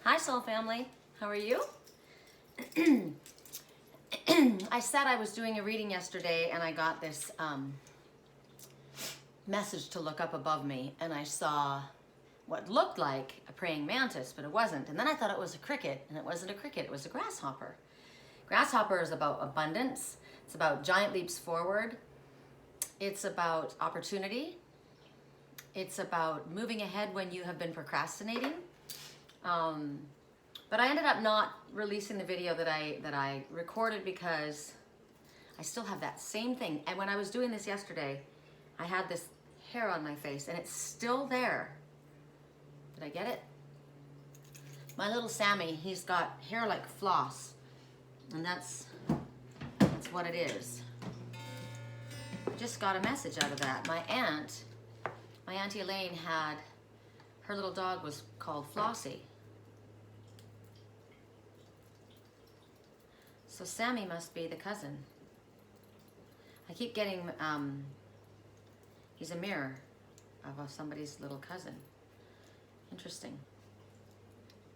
Hi, Soul Family. How are you? I said I was doing a reading yesterday and I got this message to look up above me, and I saw what looked like a praying mantis, but it wasn't. And then I thought it was a cricket, and it wasn't a cricket, it was a grasshopper. Grasshopper is about abundance. It's about giant leaps forward. It's about opportunity. It's about moving ahead when you have been procrastinating. But I ended up not releasing the video that I recorded because I still have that same thing. And when I was doing this yesterday, I had this hair on my face and it's still there. Did I get it? My little Sammy, he's got hair like floss, and that's what it is. I just got a message out of that. My Auntie Elaine had, her little dog was called Flossie. So Sammy must be the cousin. I keep getting, he's a mirror of somebody's little cousin. Interesting.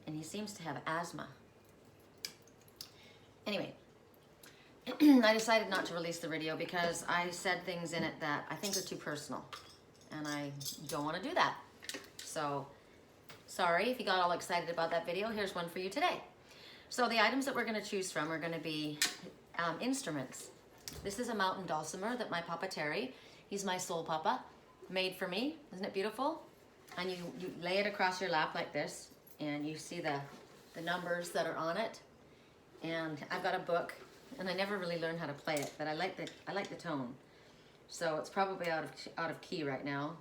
And he seems to have asthma. Anyway, I decided not to release the video because I said things in it that I think are too personal. And I don't want to do that. So, sorry if you got all excited about that video. Here's one for you today. So the items that we're going to choose from are going to be instruments. This is a mountain dulcimer that my Papa Terry, he's my soul papa, made for me. Isn't it beautiful? And you lay it across your lap like this, and you see the numbers that are on it. And I've got a book, and I never really learned how to play it, but I like the tone. So it's probably out of key right now.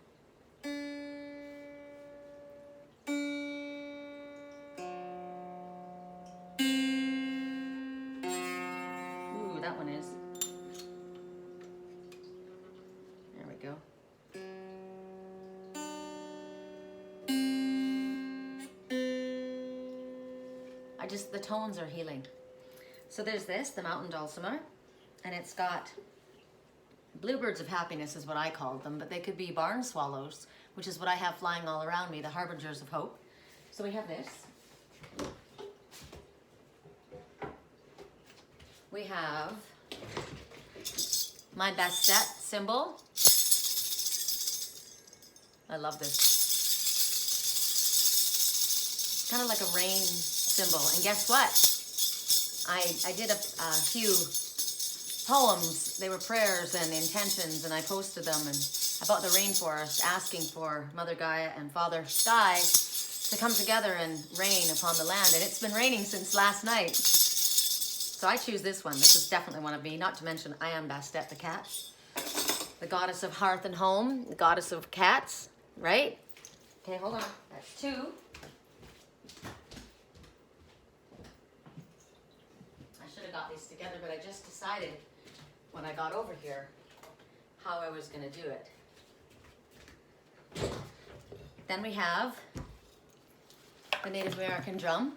Ooh, that one is. There we go. The tones are healing. So there's this, the mountain dulcimer, and it's got bluebirds of happiness is what I called them, but they could be barn swallows, which is what I have flying all around me, the harbingers of hope. So we have this. We have my Bastet symbol. I love this. It's kind of like a rain symbol. And guess what? I did a few poems. They were prayers and intentions, and I posted them about the rainforest, asking for Mother Gaia and Father Sky to come together and rain upon the land. And it's been raining since last night. So I choose this one. This is definitely one of me. Not to mention, I am Bastet the cat, the goddess of hearth and home, the goddess of cats, right? Okay, hold on. That's two. Got these together, but I just decided when I got over here how I was going to do it. Then we have the Native American drum.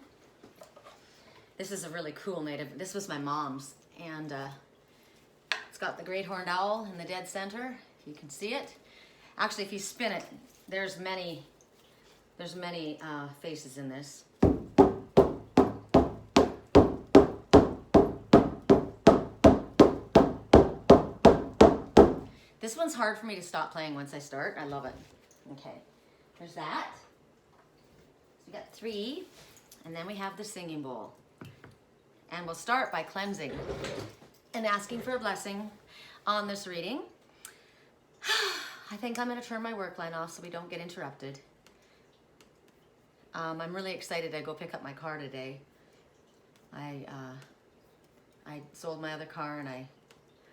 This is a really cool native. This was my mom's, and it's got the great horned owl in the dead center, if you can see it. Actually, if you spin it, there's many faces in this. This one's hard for me to stop playing once I start. I love it. Okay, there's that. So we got three, and then we have the singing bowl. And we'll start by cleansing and asking for a blessing on this reading. I think I'm going to turn my work line off so we don't get interrupted. I'm really excited to go pick up my car today. I sold my other car, and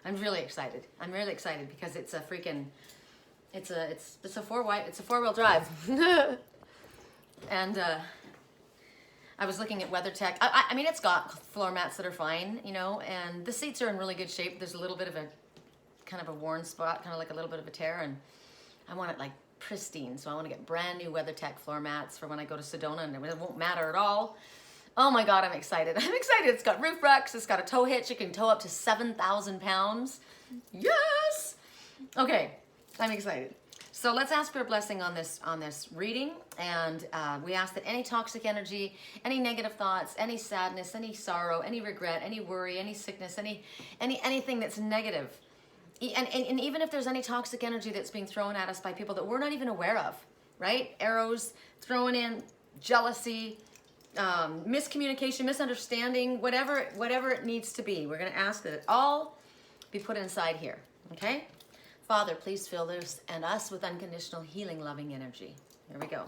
I'm really excited. I'm really excited because it's a freaking, it's a four-wheel drive. And I was looking at WeatherTech. I mean, it's got floor mats that are fine, you know, and the seats are in really good shape. There's a little bit of a, kind of a worn spot, kind of like a little bit of a tear, and I want it like pristine. So I want to get brand new WeatherTech floor mats for when I go to Sedona, and it won't matter at all. Oh my God, I'm excited. I'm excited. It's got roof racks. It's got a tow hitch. It can tow up to 7,000 pounds. Yes! Okay, I'm excited. So let's ask for a blessing on this reading, and we ask that any toxic energy, any negative thoughts, any sadness, any sorrow, any regret, any worry, any sickness, anything that's negative, and even if there's any toxic energy that's being thrown at us by people that we're not even aware of, right? Arrows thrown in, jealousy, miscommunication, misunderstanding, whatever it needs to be. We're going to ask that it all be put inside here, okay? Father, please fill this and us with unconditional healing, loving energy. Here we go.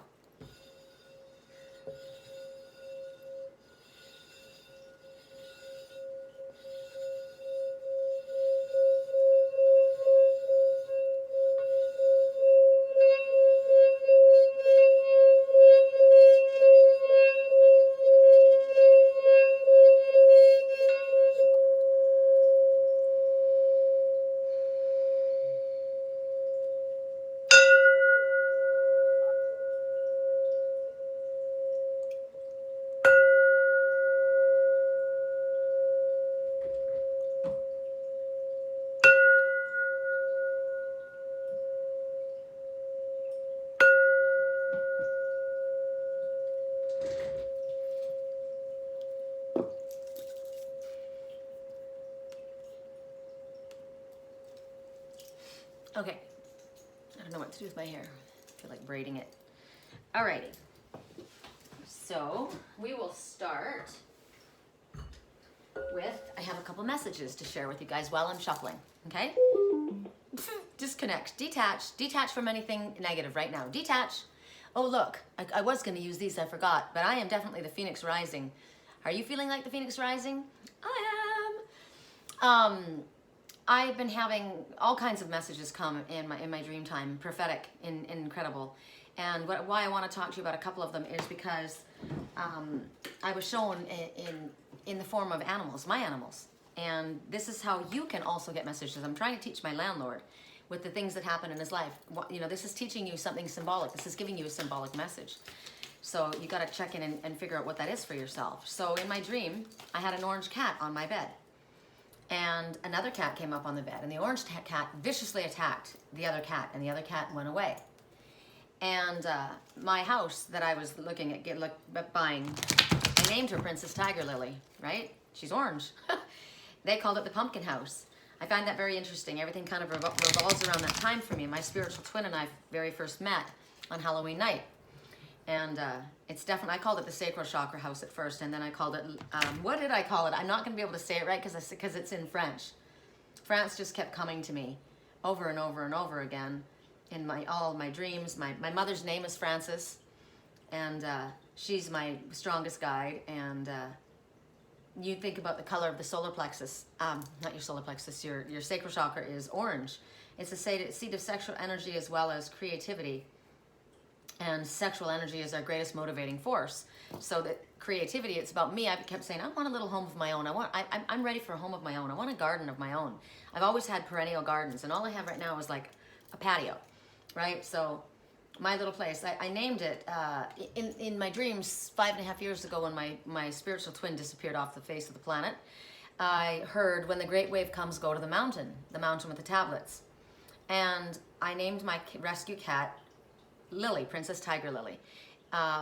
Okay, I don't know what to do with my hair. I feel like braiding it. Alrighty, so we will start with, I have a couple messages to share with you guys while I'm shuffling, okay? Disconnect, detach from anything negative right now. Detach. Oh look, I was gonna use these, I forgot, but I am definitely the Phoenix Rising. Are you feeling like the Phoenix Rising? I am. I've been having all kinds of messages come in my dream time, prophetic, incredible. And why I want to talk to you about a couple of them is because I was shown in the form of animals, my animals. And this is how you can also get messages. I'm trying to teach my landlord with the things that happen in his life. You know, this is teaching you something symbolic. This is giving you a symbolic message. So you got to check in and figure out what that is for yourself. So in my dream, I had an orange cat on my bed. And another cat came up on the bed, and the orange cat viciously attacked the other cat, and the other cat went away. And my house that I was looking at buying, I named her Princess Tiger Lily, right? She's orange. They called it the Pumpkin House. I find that very interesting. Everything kind of revolves around that time for me. My spiritual twin and I very first met on Halloween night. And it's definitely, I called it the Sacral Chakra House at first, and then I called it, what did I call it? I'm not going to be able to say it right because it's in French. France just kept coming to me over and over and over again in all of my dreams. My mother's name is Frances, and she's my strongest guide. And you think about the color of the solar plexus, not your solar plexus, your sacral chakra is orange. It's a seat of sexual energy as well as creativity. And sexual energy is our greatest motivating force. So that creativity, it's about me. I kept saying, I want a little home of my own. I'm ready for a home of my own. I want a garden of my own. I've always had perennial gardens, and all I have right now is like a patio, right? So my little place, I named it in my dreams 5.5 years ago when my spiritual twin disappeared off the face of the planet. I heard, when the great wave comes, go to the mountain with the tablets. And I named my rescue cat Lily, Princess Tiger Lily.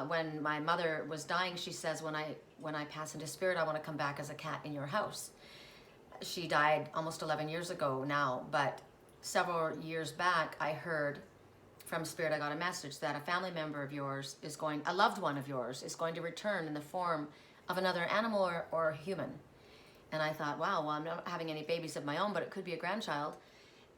When my mother was dying, she says, when I pass into spirit, I want to come back as a cat in your house. She died almost 11 years ago now, but several years back, I heard from spirit, I got a message that a family member of yours a loved one of yours is going to return in the form of another animal or a human. And I thought, wow, well, I'm not having any babies of my own, but it could be a grandchild.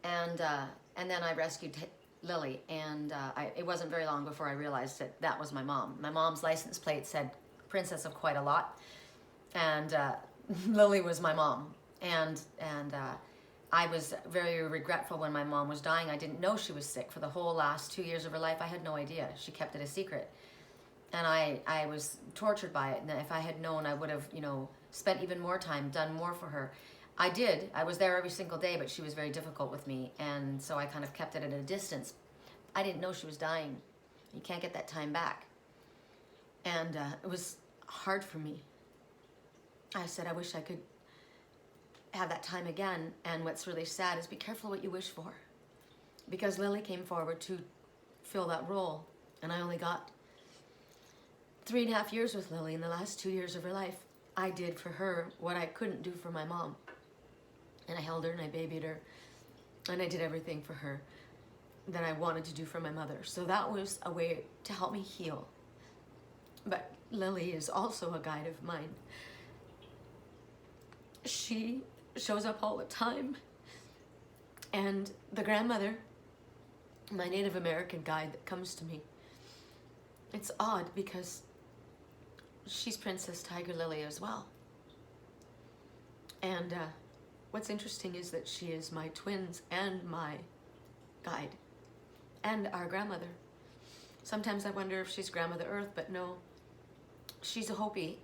And then I rescued Lily, and it wasn't very long before I realized that was my mom. My mom's license plate said Princess of Quite a Lot, and Lily was my mom. And I was very regretful when my mom was dying. I didn't know she was sick for the whole last 2 years of her life. I had no idea. She kept it a secret, and I was tortured by it. And if I had known, I would have, spent even more time, done more for her. I did. I was there every single day, but she was very difficult with me, and so I kind of kept it at a distance. I didn't know she was dying. You can't get that time back. And it was hard for me. I said, I wish I could have that time again. And what's really sad is be careful what you wish for. Because Lily came forward to fill that role. And I only got 3.5 years with Lily. In the last 2 years of her life, I did for her what I couldn't do for my mom. And I held her and I babied her. And I did everything for her that I wanted to do for my mother. So that was a way to help me heal. But Lily is also a guide of mine. She shows up all the time. And the grandmother, my Native American guide that comes to me, it's odd because she's Princess Tiger Lily as well. And what's interesting is that she is my twins and my guide and our grandmother. Sometimes I wonder if she's Grandmother Earth, but no. She's a Hopi,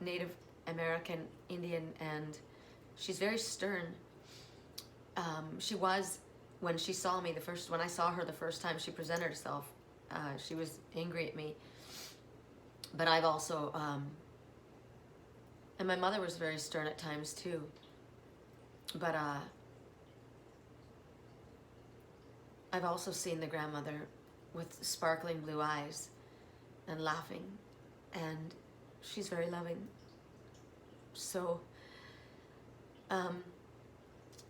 Native American Indian, and she's very stern. She was, when she saw me when I saw her the first time she presented herself, she was angry at me. But I've also, and my mother was very stern at times too. But I've also seen the grandmother with sparkling blue eyes and laughing, and she's very loving. So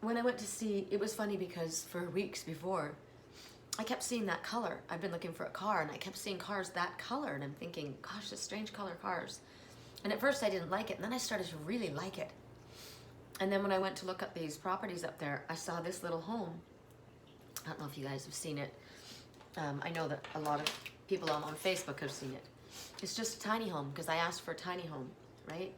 when I went to see, it was funny because for weeks before, I kept seeing that color. I've been looking for a car, and I kept seeing cars that color, and I'm thinking, gosh, the strange color cars. And at first I didn't like it, and then I started to really like it. And then when I went to look at these properties up there, I saw this little home. I don't know if you guys have seen it. I know that a lot of people on Facebook have seen it. It's just a tiny home, because I asked for a tiny home, right?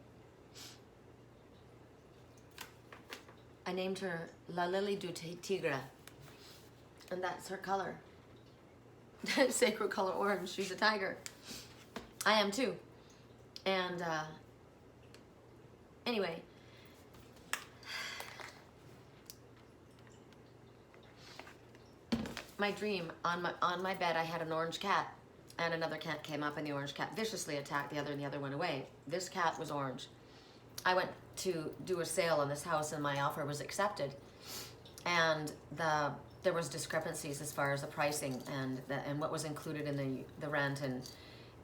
I named her La Lily du Tigre, and that's her color. Sacred color orange. She's a tiger. I am too. And anyway, my dream, on my bed I had an orange cat, and another cat came up, and the orange cat viciously attacked the other, and the other went away. This cat was orange. I went to do a sale on this house, and my offer was accepted, and there was discrepancies as far as the pricing and what was included in the rent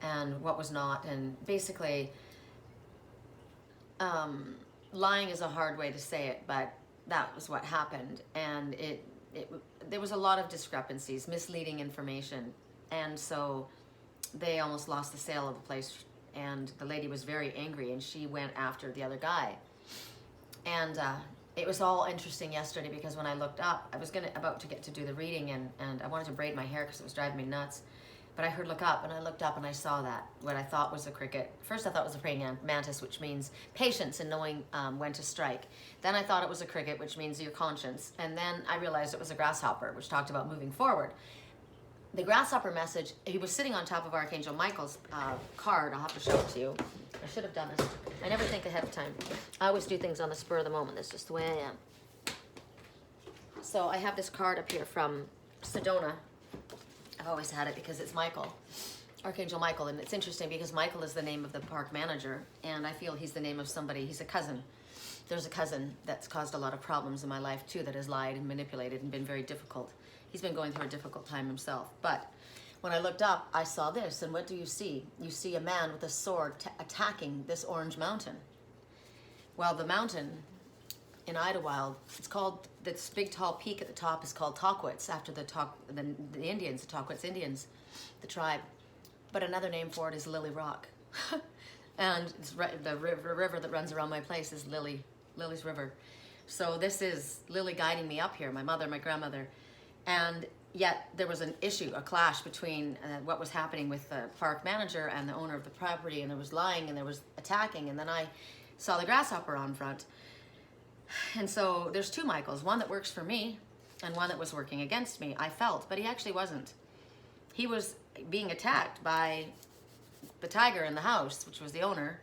and what was not. And basically, lying is a hard way to say it, but that was what happened. And there was a lot of discrepancies, misleading information, and so they almost lost the sale of the place. And the lady was very angry, and she went after the other guy. And it was all interesting yesterday, because when I looked up, I was about to get to do the reading, and I wanted to braid my hair because it was driving me nuts. But I heard look up, and I looked up, and I saw that, what I thought was a cricket. First I thought it was a praying mantis, which means patience and knowing when to strike. Then I thought it was a cricket, which means your conscience. And then I realized it was a grasshopper, which talked about moving forward. The grasshopper message, he was sitting on top of Archangel Michael's card. I'll have to show it to you. I should have done this. I never think ahead of time. I always do things on the spur of the moment. That's just the way I am. So I have this card up here from Sedona. I've always had it because it's Michael, Archangel Michael. And it's interesting because Michael is the name of the park manager, and I feel he's the name of somebody. He's a cousin. There's a cousin that's caused a lot of problems in my life too, that has lied and manipulated and been very difficult. He's been going through a difficult time himself. But when I looked up, I saw this, and what do you see? You see a man with a sword attacking this orange mountain. Well, the mountain in Idlewild, it's called, this big tall peak at the top is called Tahquitz, after the Indians, the Tahquitz Indians, the tribe. But another name for it is Lily Rock. And it's the river that runs around my place is Lily's River. So this is Lily guiding me up here, my mother, my grandmother. And yet there was an issue, a clash between what was happening with the park manager and the owner of the property, and there was lying and there was attacking, and then I saw the grasshopper on front. And so there's two Michaels, one that works for me and one that was working against me, I felt, but he actually wasn't. He was being attacked by the tiger in the house, which was the owner,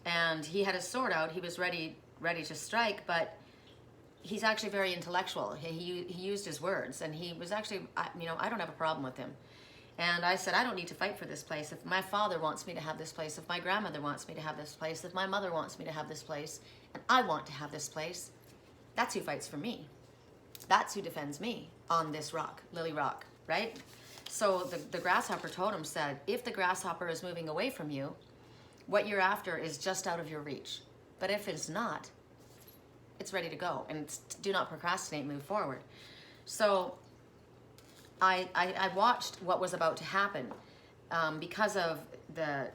and he had his sword out. He was ready to strike, but he's actually very intellectual. He used his words, and he was actually, I don't have a problem with him. And I said, I don't need to fight for this place. If my father wants me to have this place, if my grandmother wants me to have this place, if my mother wants me to have this place, and I want to have this place, that's who fights for me. That's who defends me on this rock, Lily Rock, right? So the grasshopper totem said, if the grasshopper is moving away from you, what you're after is just out of your reach. But if it's not, it's ready to go. And it's, do not procrastinate, move forward. So I watched what was about to happen because of the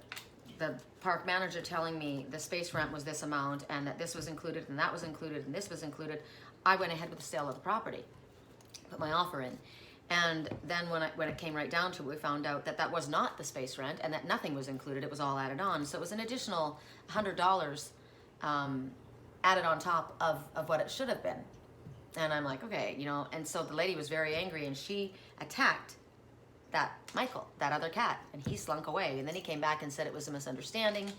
park manager telling me the space rent was this amount and that this was included and that was included and this was included. I went ahead with the sale of the property, put my offer in. And then when it came right down to it, we found out that that was not the space rent and that nothing was included. It was all added on. So it was an additional $100 added on top of what it should have been. And I'm like, okay, you know, and so the lady was very angry and she attacked that Michael, that other cat, and he slunk away. And then he came back and said it was a misunderstanding.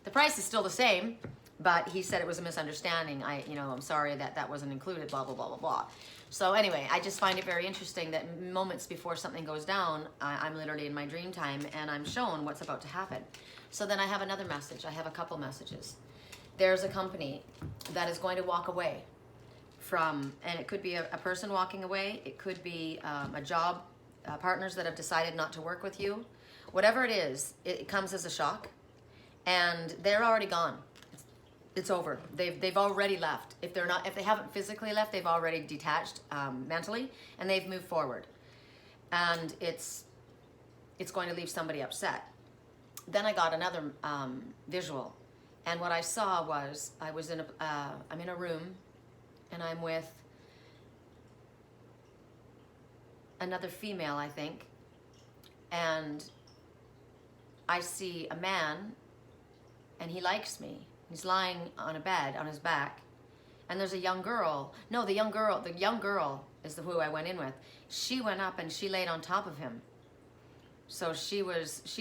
The price is still the same, but he said it was a misunderstanding. I'm sorry that that wasn't included, blah, blah, blah, blah, blah. So anyway, I just find it very interesting that moments before something goes down, I'm literally in my dream time and I'm shown what's about to happen. So then I have another message. I have a couple messages. There's a company that is going to walk away from, and it could be a person walking away. It could be a job, partners that have decided not to work with you. Whatever it is, it comes as a shock and they're already gone. It's over. They've already left. If they haven't physically left, they've already detached mentally, and they've moved forward. And it's going to leave somebody upset. Then I got another visual, and what I saw was I'm in a room, and I'm with another female, I think, and I see a man, and he likes me. He's lying on a bed on his back, and there's a young girl. No, the young girl is who I went in with. She went up and she laid on top of him. So she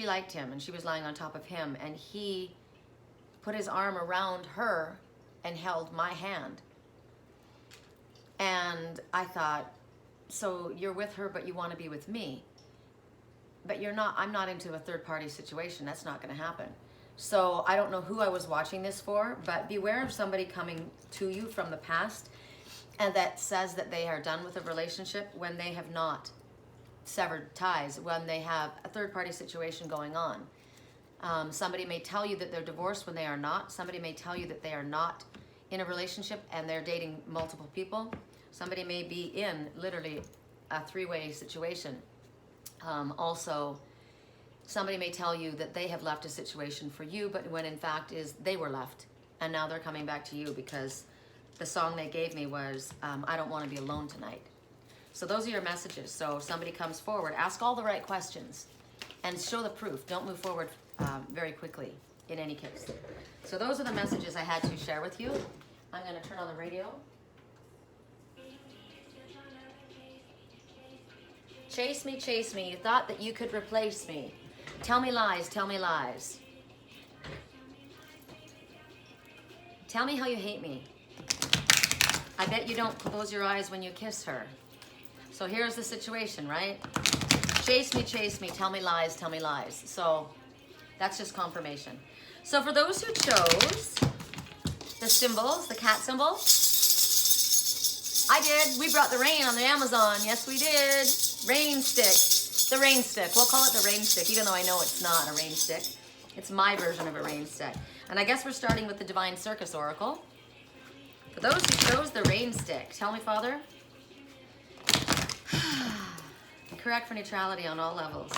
liked him, and she was lying on top of him, and he put his arm around her and held my hand. And I thought, so you're with her, but you want to be with me. But you're not. I'm not into a third-party situation. That's not going to happen. So I don't know who I was watching this for, but beware of somebody coming to you from the past and that says that they are done with a relationship when they have not severed ties, when they have a third-party situation going on. Somebody may tell you that they're divorced when they are not. Somebody may tell you that they are not in a relationship and they're dating multiple people. Somebody may be in literally a three-way situation. Also, somebody may tell you that they have left a situation for you, but when in fact is they were left and now they're coming back to you because the song they gave me was, I don't want to be alone tonight. So those are your messages. So if somebody comes forward, ask all the right questions and show the proof. Don't move forward very quickly in any case. So those are the messages I had to share with you. I'm going to turn on the radio. Chase me, you thought that you could replace me. Tell me lies, tell me lies. Tell me how you hate me. I bet you don't close your eyes when you kiss her. So here's the situation, right? Chase me, tell me lies, tell me lies. So that's just confirmation. So for those who chose the symbols, the cat symbol, I did. We brought the rain on the Amazon. Yes, we did. Rain stick. The rain stick. We'll call it the rain stick, even though I know it's not a rain stick. It's my version of a rain stick. And I guess we're starting with the Divine Circus Oracle. For those who chose the rain stick, tell me, Father. Correct for neutrality on all levels.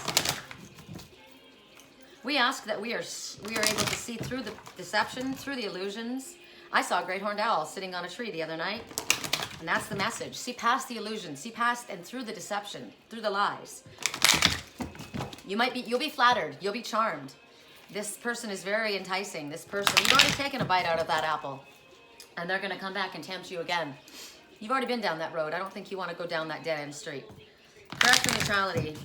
We ask that we are able to see through the deception, through the illusions. I saw a great horned owl sitting on a tree the other night. And that's the message. See past the illusion. See past and through the deception, through the lies. You'll be flattered. You'll be charmed. This person is very enticing. This person, you've already taken a bite out of that apple. And they're going to come back and tempt you again. You've already been down that road. I don't think you want to go down that dead-end street. Correct for neutrality.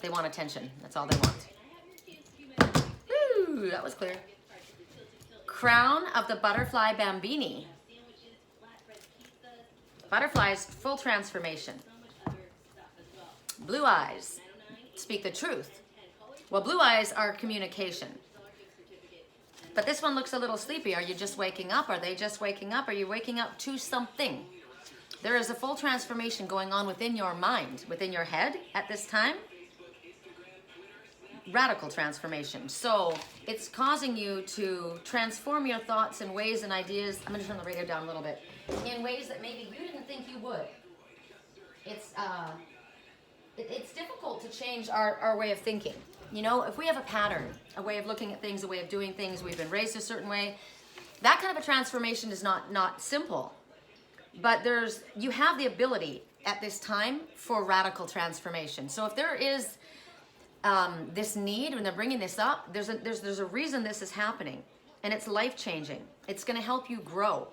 They want attention. That's all they want. Woo, that was clear. Crown of the Butterfly Bambini. Butterflies, full transformation. Blue eyes, speak the truth. Well, blue eyes are communication. But this one looks a little sleepy. Are you just waking up? Are they just waking up? Are you waking up to something? There is a full transformation going on within your mind, within your head at this time. Radical transformation. So it's causing you to transform your thoughts and ways and ideas. I'm going to turn the radio down a little bit. In ways that maybe you didn't think you would. It's difficult to change our way of thinking. You know, if we have a pattern, a way of looking at things, a way of doing things, we've been raised a certain way, that kind of a transformation is not simple. But you have the ability at this time for radical transformation. So if there is this need, when they're bringing this up, there's a reason this is happening, and it's life-changing. It's going to help you grow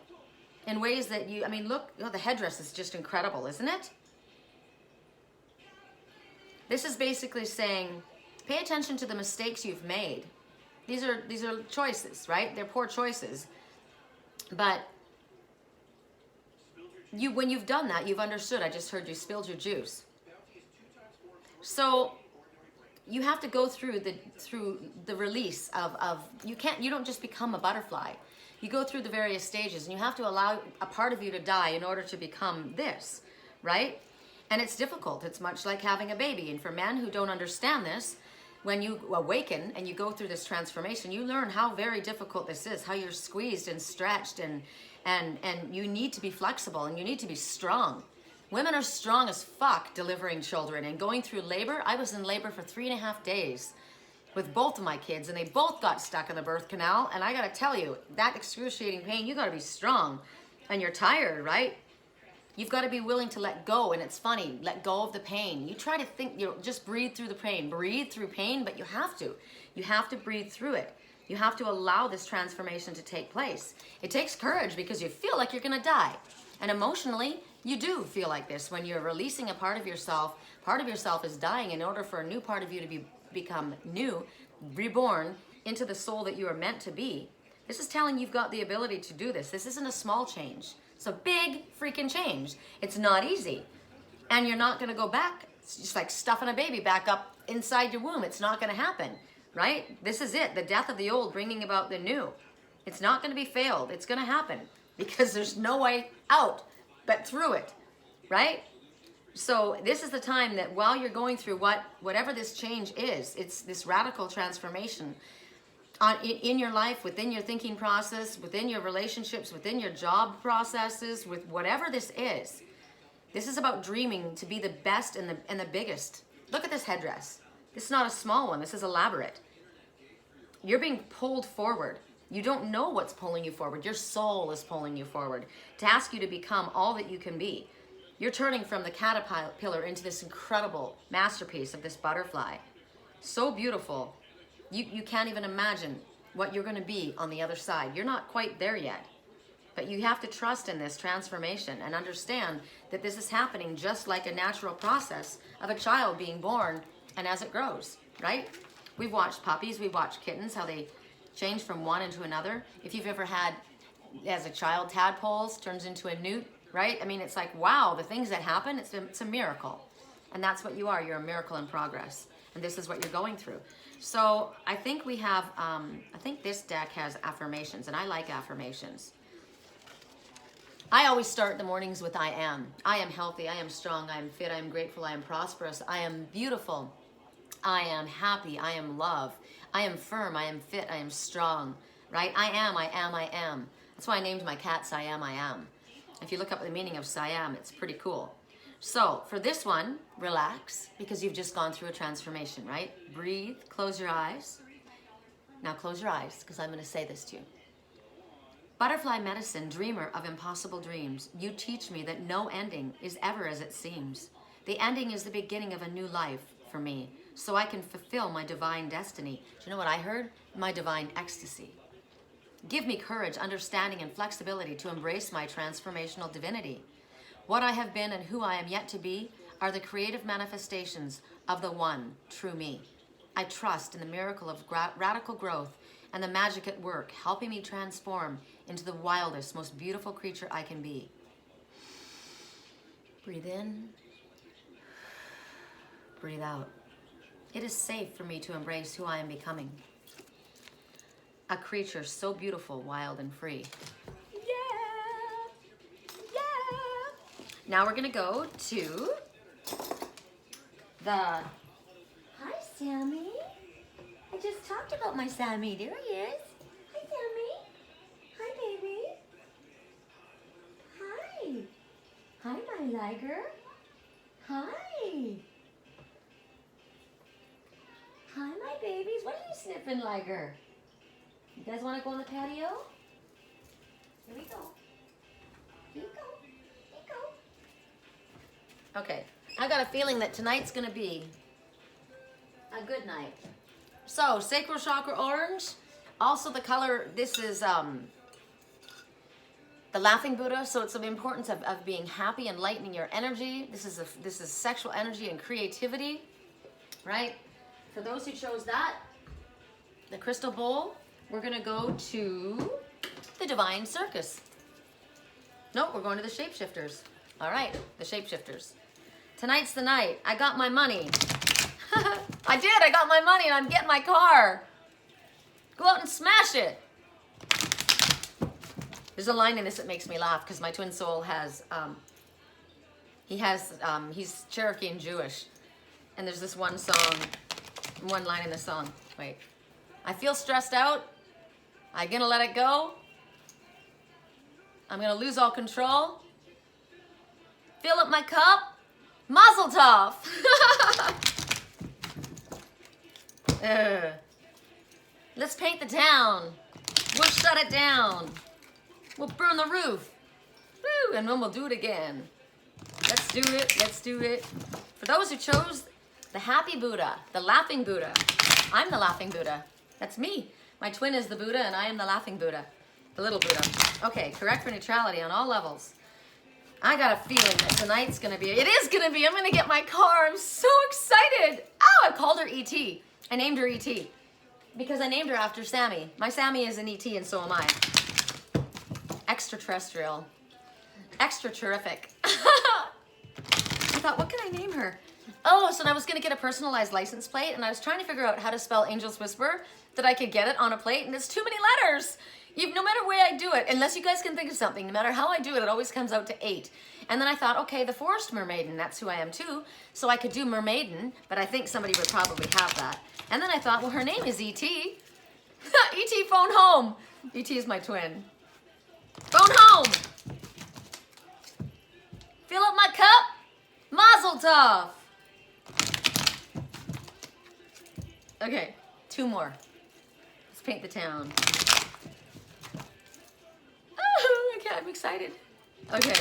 in ways that I mean, look, oh, the headdress is just incredible, isn't it? This is basically saying, pay attention to the mistakes you've made. These are choices, right? They're poor choices. But when you've done that, you've understood. I just heard you spilled your juice. So you have to go through the release of you don't just become a butterfly. You go through the various stages, and you have to allow a part of you to die in order to become this, right? And it's difficult. It's much like having a baby. And for men who don't understand this, when you awaken and you go through this transformation, you learn how very difficult this is, how you're squeezed and stretched, and you need to be flexible, and you need to be strong. Women are strong as fuck delivering children and going through labor. I was in labor for 3.5 days with both of my kids, and they both got stuck in the birth canal. And I got to tell you, that excruciating pain, you got to be strong. And you're tired, right? You've got to be willing to let go. And it's funny, let go of the pain. You try to think, just breathe through the pain. Breathe through pain, but you have to. You have to breathe through it. You have to allow this transformation to take place. It takes courage because you feel like you're going to die. And emotionally, you do feel like this. When you're releasing a part of yourself is dying in order for a new part of you to become new, reborn into the soul that you are meant to be. This is telling you've got the ability to do this. This isn't a small change. It's a big freaking change. It's not easy. And you're not going to go back. It's just like stuffing a baby back up inside your womb. It's not going to happen, right? This is it. The death of the old, bringing about the new. It's not going to be failed. It's going to happen because there's no way out but through it, right? So this is the time that while you're going through whatever this change is, it's this radical transformation in your life, within your thinking process, within your relationships, within your job processes, with whatever this is. This is about dreaming to be the best and the biggest. Look at this headdress. This is not a small one. This is elaborate. You're being pulled forward. You don't know what's pulling you forward. Your soul is pulling you forward to ask you to become all that you can be. You're turning from the caterpillar into this incredible masterpiece of this butterfly. So beautiful. You can't even imagine what you're going to be on the other side. You're not quite there yet. But you have to trust in this transformation and understand that this is happening just like a natural process of a child being born and as it grows, right? We've watched puppies, we've watched kittens, how they change from one into another. If you've ever had, as a child, tadpoles, turns into a newt, right? I mean, it's like, wow, the things that happen, it's a miracle. And that's what you are. You're a miracle in progress. And this is what you're going through. So I think we have, I think this deck has affirmations, and I like affirmations. I always start the mornings with I am. I am healthy, I am strong, I am fit, I am grateful, I am prosperous, I am beautiful, I am happy, I am love, I am firm, I am fit, I am strong, right? I am, I am, I am. That's why I named my cat Siam, I am. If you look up the meaning of Siam, it's pretty cool. So for this one, relax, because you've just gone through a transformation, right? Breathe, close your eyes. Now close your eyes, because I'm going to say this to you. Butterfly medicine, dreamer of impossible dreams, you teach me that no ending is ever as it seems. The ending is the beginning of a new life for me, so I can fulfill my divine destiny. Do you know what I heard? My divine ecstasy. Give me courage, understanding, and flexibility to embrace my transformational divinity. What I have been and who I am yet to be are the creative manifestations of the one true me. I trust in the miracle of radical growth and the magic at work, helping me transform into the wildest, most beautiful creature I can be. Breathe in, breathe out. It is safe for me to embrace who I am becoming. A creature so beautiful, wild, and free. Yeah! Yeah! Now we're gonna go to the, hi Sammy. I just talked about my Sammy, there he is. Hi Sammy, hi baby. Hi, hi my liger. Hi. Hi my babies, what are you sniffing, liger? You guys wanna go on the patio? Here we go. Here we go. Okay, I got a feeling that tonight's gonna be a good night. So, Sacral Chakra Orange, also the color, this is the Laughing Buddha, so it's the importance of being happy and lightening your energy. This is sexual energy and creativity, right? For those who chose that, the crystal bowl, we're gonna go to the Divine Circus. No, we're going to the Shapeshifters. All right, the Shapeshifters. Tonight's the night. I got my money. I did, I got my money and I'm getting my car. Go out and smash it. There's a line in this that makes me laugh because my twin soul has, he's Cherokee and Jewish. And there's this one song, one line in the song. Wait. I feel stressed out. I'm gonna let it go. I'm gonna lose all control. Fill up my cup. Mazel tov. Let's paint the town. We'll shut it down. We'll burn the roof. Woo, and then we'll do it again. Let's do it. Let's do it. For those who chose the Happy Buddha, the Laughing Buddha, I'm the Laughing Buddha. That's me. My twin is the Buddha and I am the Laughing Buddha. The little Buddha. Okay, correct for neutrality on all levels. I got a feeling that tonight's gonna be, it is gonna be, I'm gonna get my car. I'm so excited. Oh, I called her E.T. I named her E.T. because I named her after Sammy. My Sammy is an E.T. and so am I. Extraterrestrial. Extra terrific. I thought, what can I name her? Oh, so I was gonna get a personalized license plate and I was trying to figure out how to spell Angel's Whisper that I could get it on a plate and it's too many letters. No matter where I do it, unless you guys can think of something, no matter how I do it, it always comes out to 8. And then I thought, okay, the Forest Mermaiden, that's who I am too. So I could do Mermaiden, but I think somebody would probably have that. And then I thought, well, her name is E.T. E.T. phone home. E.T. is my twin. Phone home. Fill up my cup. Mazel tov. Okay, 2 more. Let's paint the town. Oh, okay, I'm excited. Okay,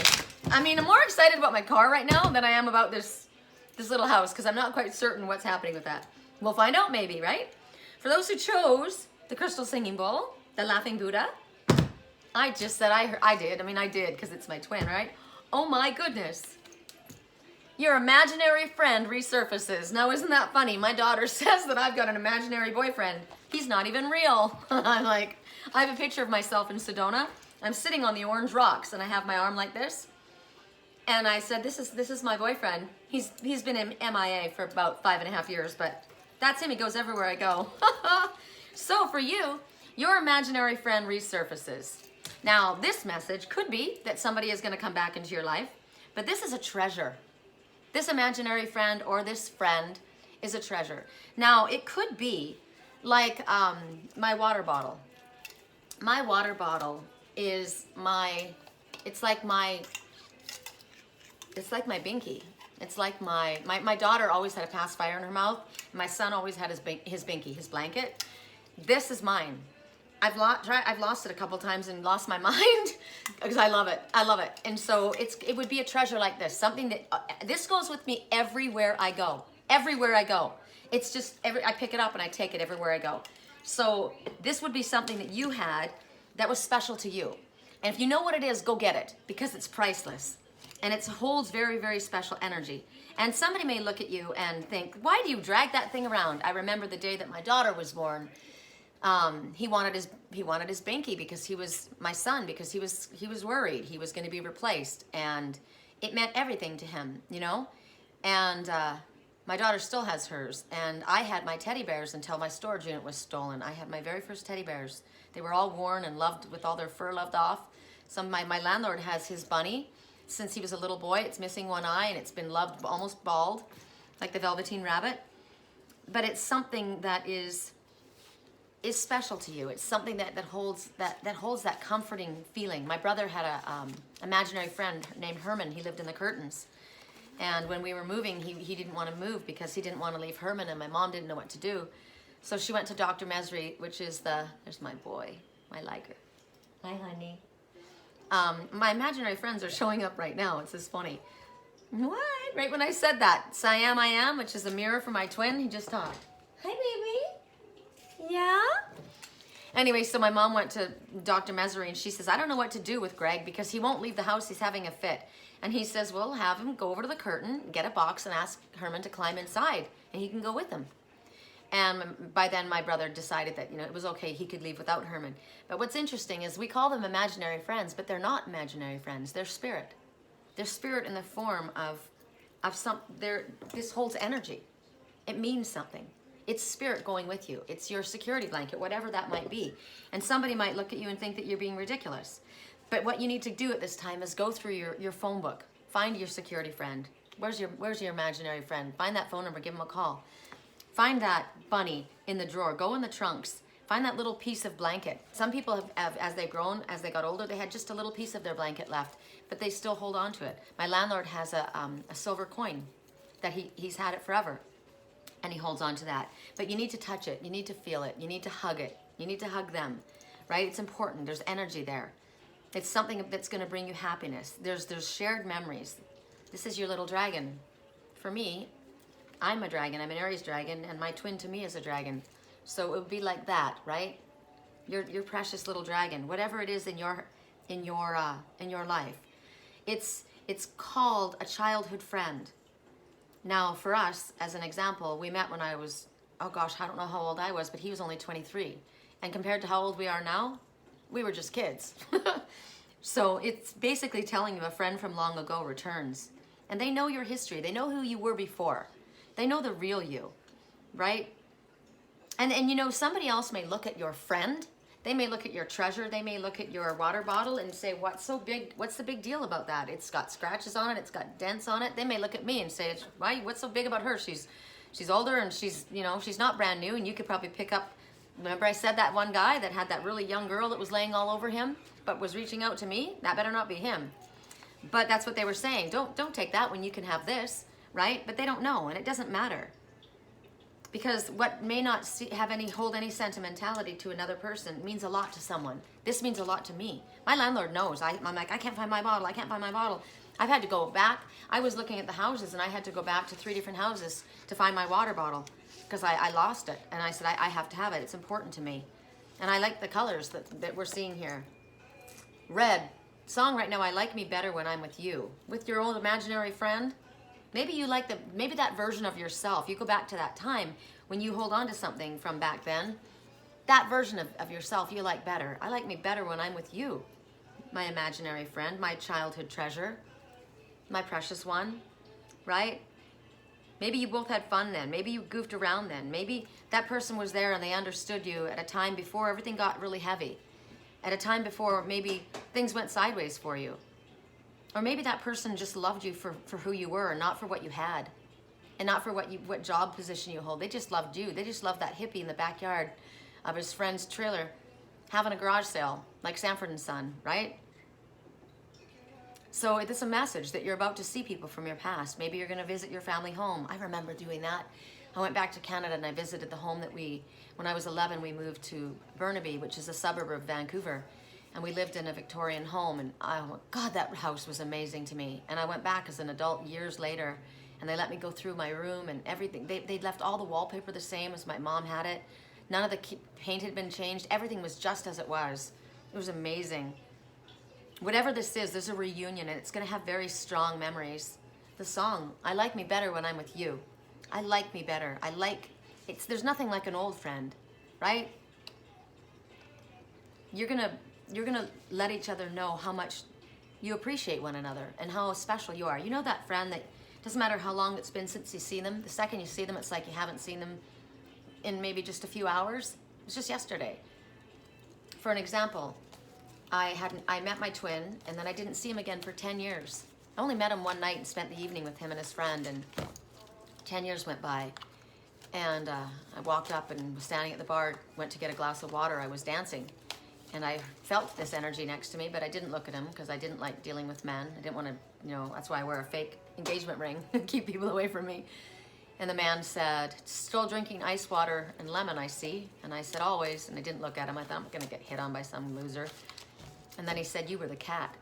I mean, I'm more excited about my car right now than I am about this little house because I'm not quite certain what's happening with that. We'll find out maybe, right? For those who chose the Crystal Singing Bowl, the Laughing Buddha, I just said I did because it's my twin, right? Oh my goodness. Your imaginary friend resurfaces. Now, isn't that funny? My daughter says that I've got an imaginary boyfriend. He's not even real. I'm like, I have a picture of myself in Sedona. I'm sitting on the orange rocks and I have my arm like this. And I said, this is my boyfriend. He's been in MIA for about 5.5 years, but that's him. He goes everywhere I go. So for you, your imaginary friend resurfaces. Now, this message could be that somebody is going to come back into your life, but this is a treasure. This imaginary friend or this friend is a treasure. Now, it could be like my water bottle. My water bottle is it's like my binky. It's like my daughter always had a pacifier in her mouth. My son always had his binky, his blanket. This is mine. I've lost it a couple times and lost my mind because I love it. I love it. And so it would be a treasure like this. Something that, this goes with me everywhere I go. Everywhere I go. It's just, I pick it up and I take it everywhere I go. So this would be something that you had that was special to you. And if you know what it is, go get it because it's priceless. And it holds very, very special energy. And somebody may look at you and think, why do you drag that thing around? I remember the day that my daughter was born. He wanted his binky because he was my son, because he was worried he was going to be replaced, and it meant everything to him, you know. And my daughter still has hers, and I had my teddy bears until my storage unit was stolen. I had my very first teddy bears. They were all worn and loved with all their fur loved off. My landlord has his bunny, since he was a little boy. It's missing one eye and it's been loved almost bald, like the Velveteen Rabbit. But it's something that is special to you. It's something that holds that comforting feeling. My brother had a imaginary friend named Herman. He lived in the Curtains. And when we were moving, he didn't want to move because he didn't want to leave Herman, and my mom didn't know what to do. So she went to Dr. Mesri, which is there's my boy, my liker. Hi, honey. My imaginary friends are showing up right now. It's just funny. What? Right when I said that, Siam I Am, which is a mirror for my twin, he just talked. Hi, baby. Yeah? Anyway, so my mom went to Dr. Mesri, and she says, I don't know what to do with Greg because he won't leave the house. He's having a fit. And he says, well, have him go over to the curtain, get a box, and ask Herman to climb inside, and he can go with him. And by then, my brother decided that, it was okay. He could leave without Herman. But what's interesting is we call them imaginary friends, but they're not imaginary friends. They're spirit. They're spirit in the form of this holds energy. It means something. It's spirit going with you. It's your security blanket, whatever that might be. And somebody might look at you and think that you're being ridiculous. But what you need to do at this time is go through your phone book. Find your security friend. Where's your imaginary friend? Find that phone number. Give them a call. Find that bunny in the drawer. Go in the trunks. Find that little piece of blanket. Some people have as they've grown, as they got older, they had just a little piece of their blanket left, but they still hold on to it. My landlord has a silver coin that he's had it forever, and he holds on to that. But you need to touch it. You need to feel it. You need to hug it. You need to hug them, right? It's important. There's energy there. It's something that's going to bring you happiness. There's shared memories. This is your little dragon. For me, I'm a dragon. I'm an Aries dragon, and my twin to me is a dragon. So it would be like that, right? Your precious little dragon, whatever it is in your life. It's called a childhood friend. Now, for us, as an example, we met when I was, oh gosh, I don't know how old I was, but he was only 23. And compared to how old we are now, we were just kids. So it's basically telling you a friend from long ago returns. And they know your history. They know who you were before. They know the real you, right? And somebody else may look at your friend. They may look at your treasure. They may look at your water bottle and say, what's so big? What's the big deal about that? It's got scratches on it. It's got dents on it. They may look at me and say, what's so big about her? She's older and she's not brand new, and you could probably pick up. Remember I said that one guy that had that really young girl that was laying all over him but was reaching out to me? That better not be him. But that's what they were saying. Don't take that when you can have this, right? But they don't know, and it doesn't matter. Because what may not hold any sentimentality to another person means a lot to someone. This means a lot to me. My landlord knows. I'm like, I can't find my bottle. I can't find my bottle. I've had to go back. I was looking at the houses, and I had to go back to 3 different houses to find my water bottle because I lost it. And I said, I have to have it. It's important to me. And I like the colors that we're seeing here. Red. Song right now, I like me better when I'm with you. With your old imaginary friend. Maybe you like maybe that version of yourself. You go back to that time when you hold on to something from back then. That version of yourself you like better. I like me better when I'm with you. My imaginary friend, my childhood treasure, my precious one, right? Maybe you both had fun then. Maybe you goofed around then. Maybe that person was there and they understood you at a time before everything got really heavy. At a time before maybe things went sideways for you. Or maybe that person just loved you for who you were and not for what you had. And not for what job position you hold. They just loved you. They just loved that hippie in the backyard of his friend's trailer having a garage sale like Sanford & Son, right? So it's a message that you're about to see people from your past. Maybe you're going to visit your family home. I remember doing that. I went back to Canada and I visited the home that when I was 11, we moved to Burnaby, which is a suburb of Vancouver. And we lived in a Victorian home, and oh God, that house was amazing to me. And I went back as an adult years later, and they let me go through my room and everything. They left all the wallpaper the same as my mom had it. None of the paint had been changed. Everything was just as it was. It was amazing. Whatever this is, there's a reunion, and it's going to have very strong memories. The song, I like me better when I'm with you. I like me better. There's nothing like an old friend, right? You're gonna let each other know how much you appreciate one another and how special you are. You know that friend that doesn't matter how long it's been since you see them. The second you see them, it's like you haven't seen them in maybe just a few hours. It was just yesterday. For an example, I met my twin, and then I didn't see him again for 10 years. I only met him one night and spent the evening with him and his friend, and 10 years went by. And I walked up and was standing at the bar, went to get a glass of water. I was dancing, and I felt this energy next to me, but I didn't look at him because I didn't like dealing with men. I didn't want to, you know, that's why I wear a fake engagement ring, keep people away from me. And the man said, still drinking ice water and lemon, I see. And I said, always. And I didn't look at him. I thought, I'm going to get hit on by some loser. And then he said, you were the cat.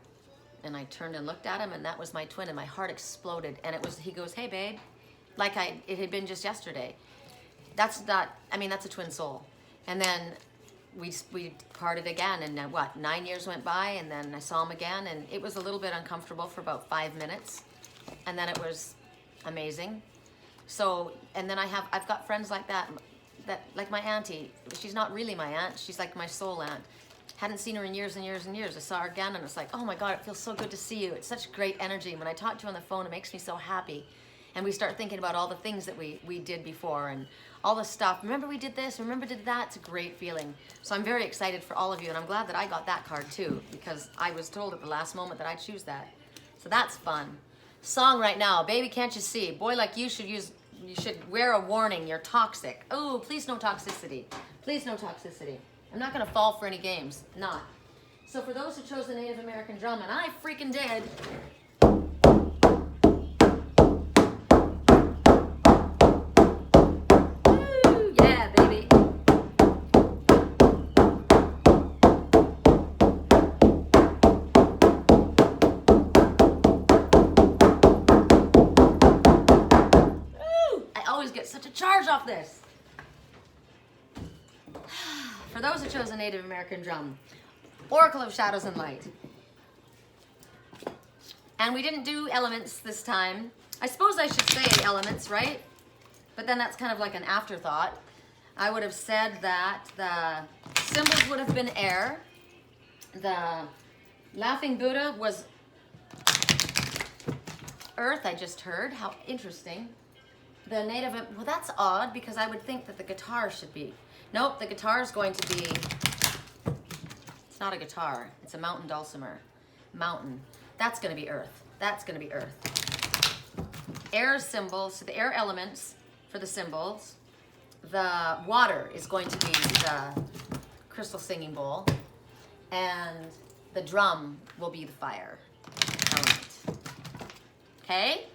And I turned and looked at him, and that was my twin, and my heart exploded. And it was, he goes, hey, babe, like it had been just yesterday. That's not, I mean, that's a twin soul. And then we parted again, and what, 9 years went by, and then I saw him again, and it was a little bit uncomfortable for about 5 minutes. And then it was amazing. So, and then I've got friends like that, like my auntie. She's not really my aunt. She's like my soul aunt. Hadn't seen her in years and years and years. I saw her again, and it's like, oh my God, it feels so good to see you. It's such great energy. When I talk to you on the phone, it makes me so happy. And we start thinking about all the things that we did before and all the stuff. Remember we did this, remember did that. It's a great feeling. So I'm very excited for all of you, and I'm glad that I got that card too, because I was told at the last moment that I'd choose that. So that's fun. Song right now, Baby Can't You See? Boy like you should wear a warning, you're toxic. Oh, please no toxicity. Please no toxicity. I'm not gonna fall for any games, not. So for those who chose the Native American drum, and I freaking did, woo, yeah, baby. Get such a charge off this. For those who chose a Native American drum, Oracle of Shadows and Light. And we didn't do elements this time. I suppose I should say elements, right? But then that's kind of like an afterthought. I would have said that the symbols would have been air. The Laughing Buddha was earth, I just heard. How interesting. The Native, well, that's odd because I would think that the guitar should be. Nope, the guitar is going to be, it's not a guitar, it's a mountain dulcimer. Mountain. That's going to be earth. That's going to be earth. Air symbols, so the air elements for the symbols. The water is going to be the crystal singing bowl. And the drum will be the fire element. Okay?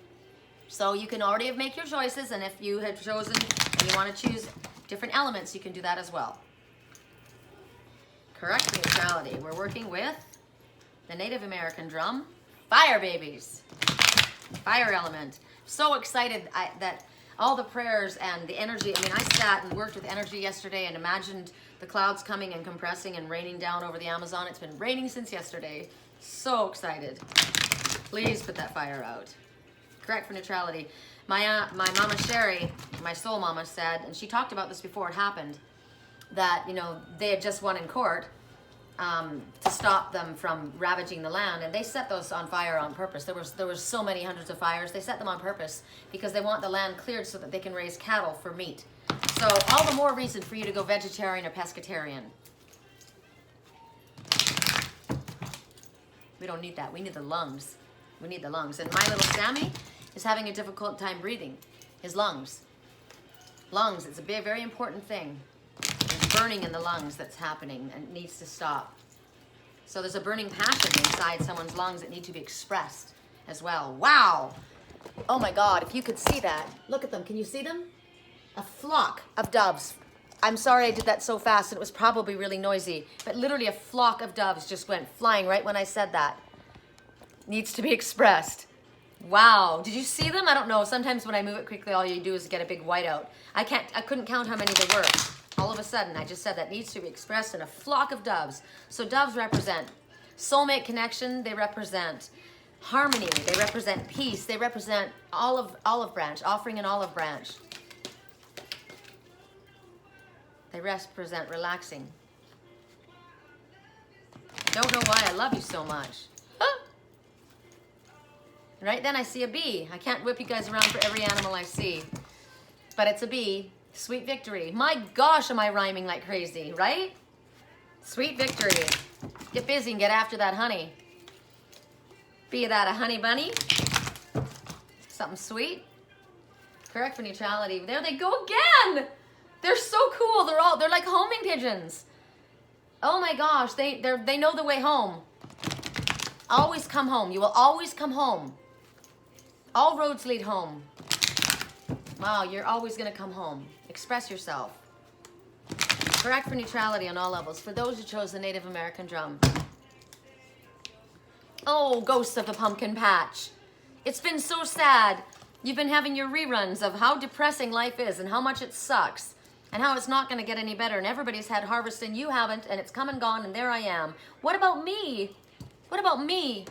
So you can already make your choices, and if you had chosen and you want to choose different elements, you can do that as well. Correct neutrality. We're working with the Native American drum, fire babies, fire element. So excited that all the prayers and the energy, I mean, I sat and worked with energy yesterday and imagined the clouds coming and compressing and raining down over the Amazon. It's been raining since yesterday. So excited. Please put that fire out. Correct for neutrality. My mama Sherry, my soul mama, said, and she talked about this before it happened, that, you know, they had just won in court to stop them from ravaging the land, and they set those on fire on purpose. There was so many hundreds of fires. They set them on purpose because they want the land cleared so that they can raise cattle for meat. So all the more reason for you to go vegetarian or pescatarian. We don't need that. We need the lungs. We need the lungs. And my little Sammy is having a difficult time breathing. His lungs. Lungs, it's a very important thing. There's burning in the lungs that's happening and it needs to stop. So there's a burning passion inside someone's lungs that need to be expressed as well. Wow! Oh my God, if you could see that. Look at them. Can you see them? A flock of doves. I'm sorry I did that so fast and it was probably really noisy, but literally a flock of doves just went flying right when I said that. Needs to be expressed. Wow, did you see them? I don't know. Sometimes when I move it quickly, all you do is get a big whiteout. I couldn't count how many there were. All of a sudden, I just said that needs to be expressed in a flock of doves. So doves represent soulmate connection. They represent harmony. They represent peace. They represent olive branch, offering an olive branch. They represent relaxing. I don't know why I love you so much. Right then I see a bee. I can't whip you guys around for every animal I see. But it's a bee. Sweet victory. My gosh, am I rhyming like crazy, right? Sweet victory. Get busy and get after that honey. Be that a honey bunny, something sweet. Correct for neutrality. There they go again. They're so cool. They're like homing pigeons. Oh my gosh, they know the way home. Always come home. You will always come home. All roads lead home. Wow, you're always gonna come home. Express yourself. Correct for neutrality on all levels. For those who chose the Native American drum. Oh, ghosts of the pumpkin patch. It's been so sad. You've been having your reruns of how depressing life is and how much it sucks and how it's not going to get any better, and everybody's had harvest and you haven't, and it's come and gone, and there I am. What about me? What about me?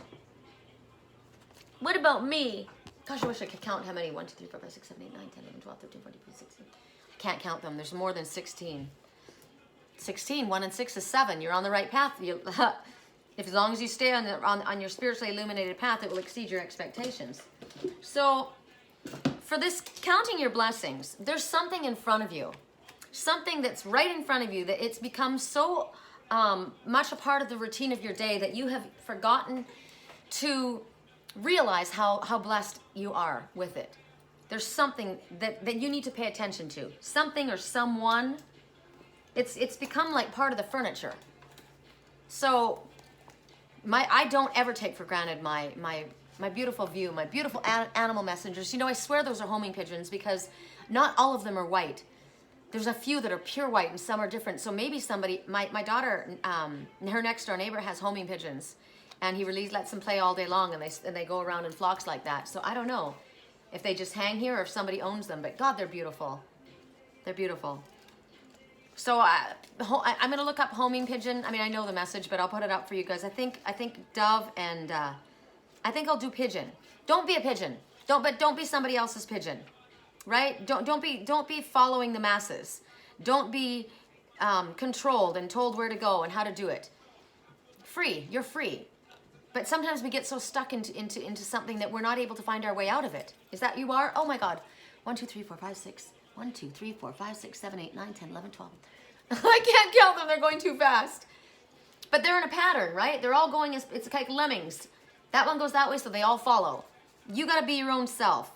What about me? Gosh, I wish I could count how many. 1, 2, 3, 4, 5, 6, 7, 8, 9, 10, 11, 12, 13, 14, 15, 16. Can't count them. There's more than 16. 16. 1 and 6 is 7. You're on the right path. If as long as you stay on your spiritually illuminated path, it will exceed your expectations. So, for this counting your blessings, there's something in front of you. Something that's right in front of you that it's become so much a part of the routine of your day that you have forgotten to realize how blessed you are with it. There's something that you need to pay attention to. Something or someone. It's become like part of the furniture. So I don't ever take for granted my beautiful view, my beautiful animal messengers. You know, I swear those are homing pigeons because not all of them are white. There's a few that are pure white and some are different. So maybe somebody, my daughter, her next door neighbor has homing pigeons, and he lets them play all day long, and they go around in flocks like that. So I don't know if they just hang here or if somebody owns them, but God, they're beautiful. They're beautiful. So I'm gonna look up homing pigeon. I mean, I know the message, but I'll put it up for you guys. I think dove and I think I'll do pigeon. Don't be a pigeon. Don't be somebody else's pigeon, right? Don't be following the masses. Don't be controlled and told where to go and how to do it. Free, you're free. But sometimes we get so stuck into something that we're not able to find our way out of it. Is that you are? Oh my God. 1, 2, 3, 4, 5, 6. 1, 2, 3, 4, 5, 6, 7, 8, 9, 10, 11, 12. I can't count them. They're going too fast. But they're in a pattern, right? They're all going, it's like lemmings. That one goes that way, so they all follow. You got to be your own self.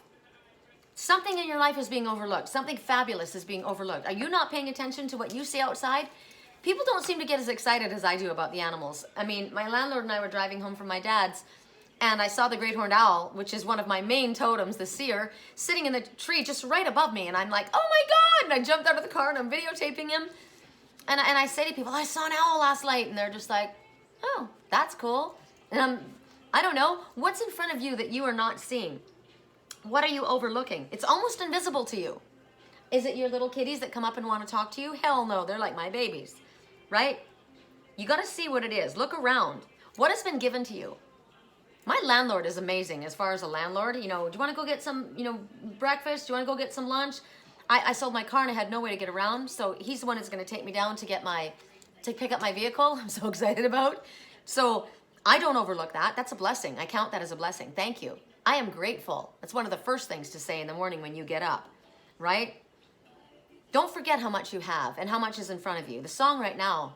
Something in your life is being overlooked. Something fabulous is being overlooked. Are you not paying attention to what you see outside? People don't seem to get as excited as I do about the animals. I mean, my landlord and I were driving home from my dad's, and I saw the great horned owl, which is one of my main totems, the seer, sitting in the tree just right above me. And I'm like, oh my God. And I jumped out of the car and I'm videotaping him. And I say to people, I saw an owl last night. And they're just like, oh, that's cool. And I don't know. What's in front of you that you are not seeing? What are you overlooking? It's almost invisible to you. Is it your little kitties that come up and want to talk to you? Hell no. They're like my babies, right? You got to see what it is. Look around. What has been given to you? My landlord is amazing as far as a landlord. You know, do you want to go get some, breakfast? Do you want to go get some lunch? I sold my car and I had no way to get around. So he's the one that's going to take me down to pick up my vehicle. I'm so excited about. So I don't overlook that. That's a blessing. I count that as a blessing. Thank you. I am grateful. That's one of the first things to say in the morning when you get up, right? Don't forget how much you have and how much is in front of you. The song right now,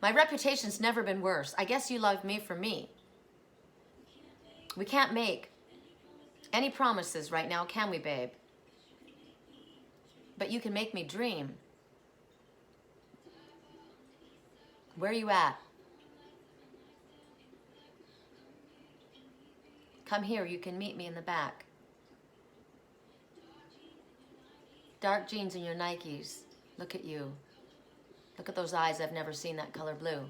my reputation's never been worse. I guess you love me for me. We can't make any promises right now, can we, babe? But you can make me dream. Where are you at? Come here, you can meet me in the back. Dark jeans and your Nikes. Look at you. Look at those eyes. I've never seen that color blue.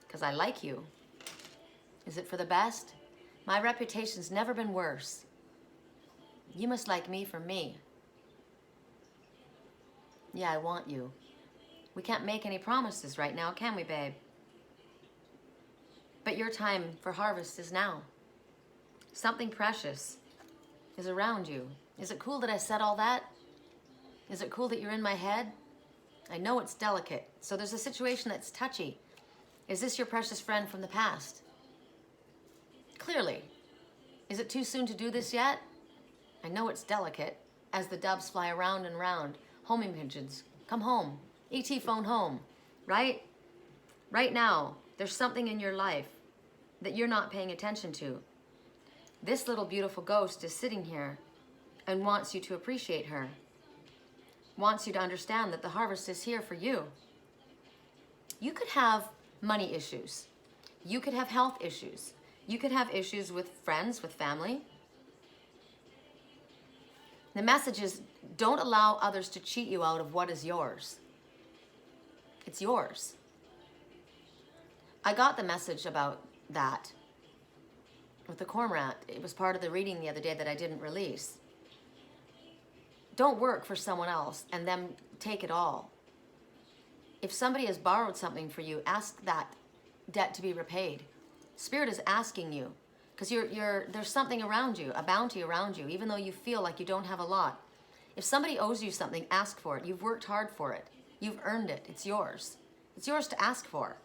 Because I like you. Is it for the best? My reputation's never been worse. You must like me for me. Yeah, I want you. We can't make any promises right now, can we, babe? But your time for harvest is now. Something precious is around you. Is it cool that I said all that? Is it cool that you're in my head? I know it's delicate. So there's a situation that's touchy. Is this your precious friend from the past? Clearly. Is it too soon to do this yet? I know it's delicate as the doves fly around and round. Homing pigeons, come home. ET phone home, right? Right now, there's something in your life that you're not paying attention to. This little beautiful ghost is sitting here and wants you to appreciate her. Wants you to understand that the harvest is here for you. You could have money issues. You could have health issues. You could have issues with friends, with family. The message is, don't allow others to cheat you out of what is yours. It's yours. I got the message about that with the cormorant. It was part of the reading the other day that I didn't release. Don't work for someone else and then take it all. If somebody has borrowed something for you, ask that debt to be repaid. Spirit is asking you, because there's something around you, a bounty around you, even though you feel like you don't have a lot. If somebody owes you something, ask for it. You've worked hard for it. You've earned it. It's yours. It's yours to ask for.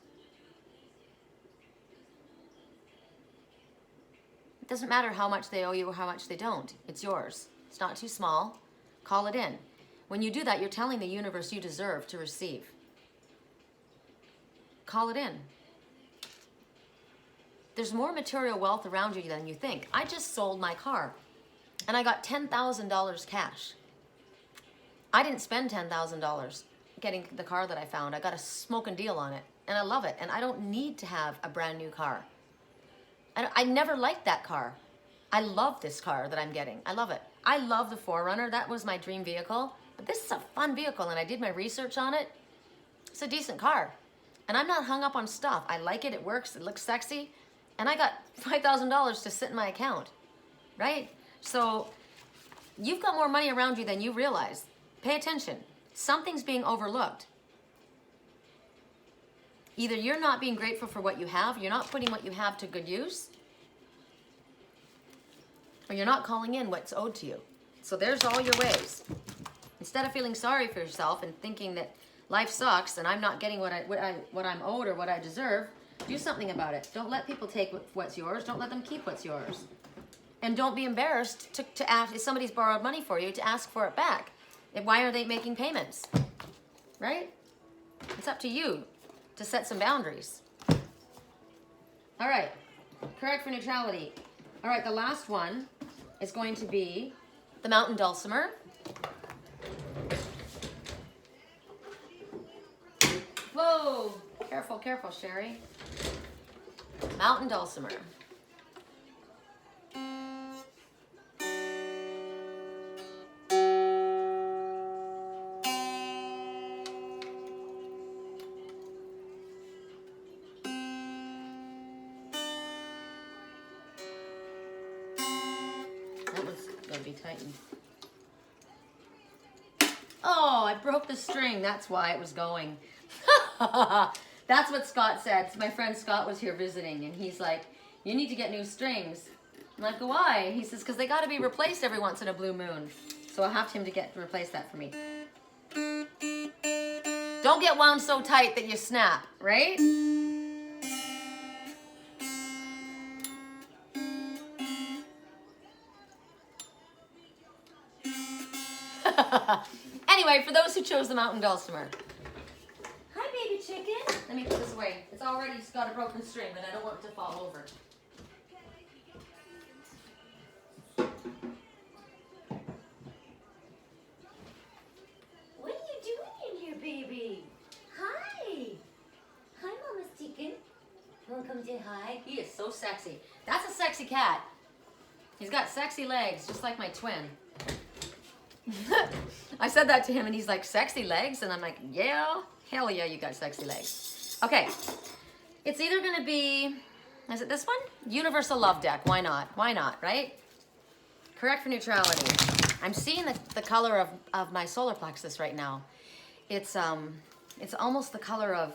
It doesn't matter how much they owe you or how much they don't. It's yours. It's not too small. Call it in. When you do that, you're telling the universe you deserve to receive. Call it in. There's more material wealth around you than you think. I just sold my car and I got $10,000 cash. I didn't spend $10,000 getting the car that I found. I got a smoking deal on it and I love it. And I don't need to have a brand new car. I never liked that car. I love this car that I'm getting. I love it. I love the 4Runner. That was my dream vehicle. But this is a fun vehicle and I did my research on it. It's a decent car. And I'm not hung up on stuff. I like it. It works. It looks sexy. And I got $5,000 to sit in my account. Right? So you've got more money around you than you realize. Pay attention. Something's being overlooked. Either you're not being grateful for what you have, you're not putting what you have to good use, or you're not calling in what's owed to you. So there's all your ways. Instead of feeling sorry for yourself and thinking that life sucks and I'm not getting what I'm owed or what I deserve, do something about it. Don't let people take what's yours. Don't let them keep what's yours. And don't be embarrassed to ask if somebody's borrowed money for you to ask for it back. And why are they making payments? Right? It's up to you to set some boundaries. All right, correct for neutrality. All right, the last one is going to be the mountain dulcimer. Whoa, careful, careful, Sherry. Mountain dulcimer. Tightened. Oh, I broke the string. That's why it was going. That's what Scott said. My friend Scott was here visiting, and he's like, you need to get new strings. I'm like, why? And he says, because they got to be replaced every once in a blue moon. So I'll have him to replace that for me. Don't get wound so tight that you snap, right? Anyway, for those who chose the mountain dulcimer. Hi, baby chicken. Let me put this away. It's already got a broken string, but I don't want it to fall over. What are you doing in here, baby? Hi. Hi, Mama's chicken. You want to come say hi? He is so sexy. That's a sexy cat. He's got sexy legs, just like my twin. I said that to him and he's like, sexy legs? And I'm like, yeah, hell yeah, you got sexy legs. Okay, it's either going to be, is it this one? Universal Love Deck. Why not? Why not, right? Correct for neutrality. I'm seeing the color of my solar plexus right now. It's almost the color of,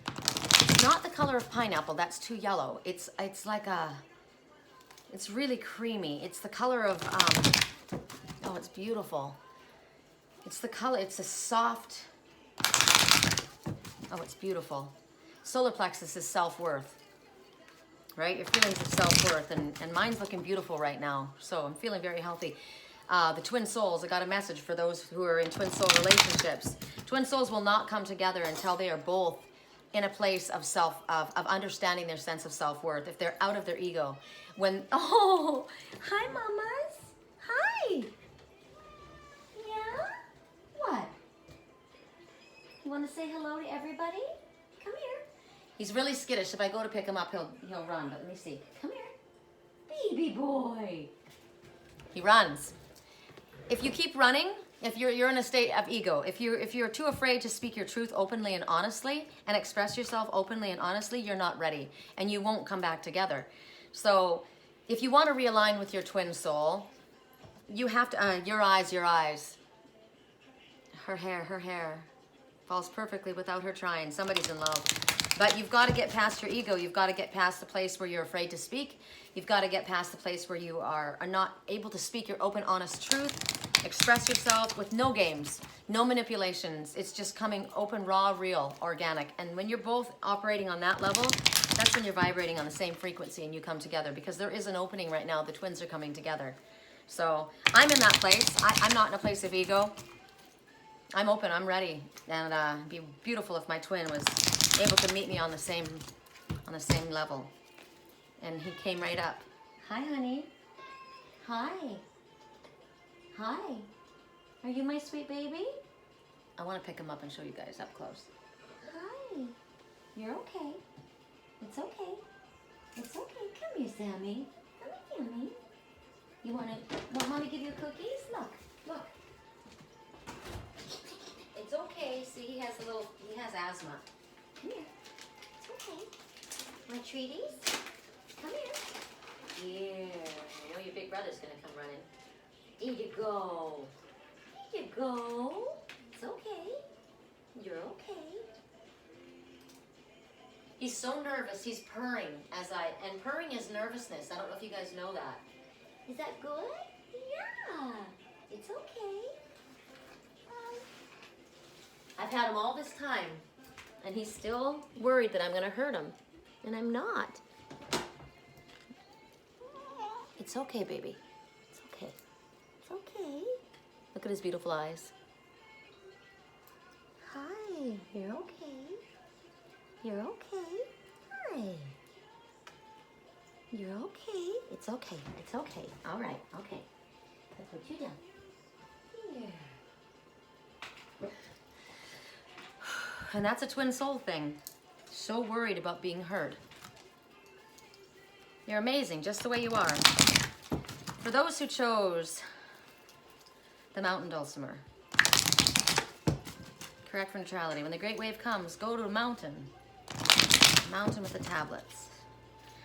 it's not the color of pineapple. That's too yellow. It's like it's really creamy. It's the color of, oh, it's beautiful. It's the color, it's a soft, oh, it's beautiful. Solar plexus is self-worth, right? Your feelings of self-worth, and mine's looking beautiful right now. So I'm feeling very healthy. The twin souls, I got a message for those who are in twin soul relationships. Twin souls will not come together until they are both in a place of of understanding their sense of self-worth, if they're out of their ego. When, oh, hi mamas. Hi. Yeah? What? You want to say hello to everybody? Come here. He's really skittish. If I go to pick him up, he'll run. But let me see. Come here. Baby boy. He runs. If you keep running, if you're in a state of ego, if you're too afraid to speak your truth openly and honestly and express yourself openly and honestly, you're not ready and you won't come back together. So if you want to realign with your twin soul, you have to, your eyes. Her hair falls perfectly without her trying. Somebody's in love. But you've got to get past your ego. You've got to get past the place where you're afraid to speak. You've got to get past the place where you are not able to speak your open, honest truth. Express yourself with no games, no manipulations. It's just coming open, raw, real, organic. And when you're both operating on that level, that's when you're vibrating on the same frequency and you come together, because there is an opening right now. The twins are coming together. So I'm in that place. I'm not in a place of ego. I'm open, I'm ready. And it'd be beautiful if my twin was able to meet me on the same level. And he came right up. Hi, honey. Hi. Hi. Are you my sweet baby? I want to pick him up and show you guys up close. Hi. You're okay. It's okay. It's okay. Come here, Sammy. Come here, Sammy. You want mommy give you cookies? Look. It's okay. See, he has asthma. Come here. It's okay. My treaties? Come here. Here. I know your big brother's gonna come running. Here you go. Here you go. It's okay. You're okay. He's so nervous. He's purring and purring is nervousness. I don't know if you guys know that. Is that good? Yeah. It's okay. I've had him all this time, and he's still worried that I'm going to hurt him, and I'm not. It's okay, baby. It's okay. It's okay. Look at his beautiful eyes. Hi. You're okay. You're okay. Hi. You're okay. It's okay. It's okay. All right. Okay. I'll put you down. Here. And that's a twin soul thing. So worried about being hurt. You're amazing, just the way you are. For those who chose the mountain dulcimer, correct for neutrality. When the great wave comes, go to a mountain. Mountain with the tablets.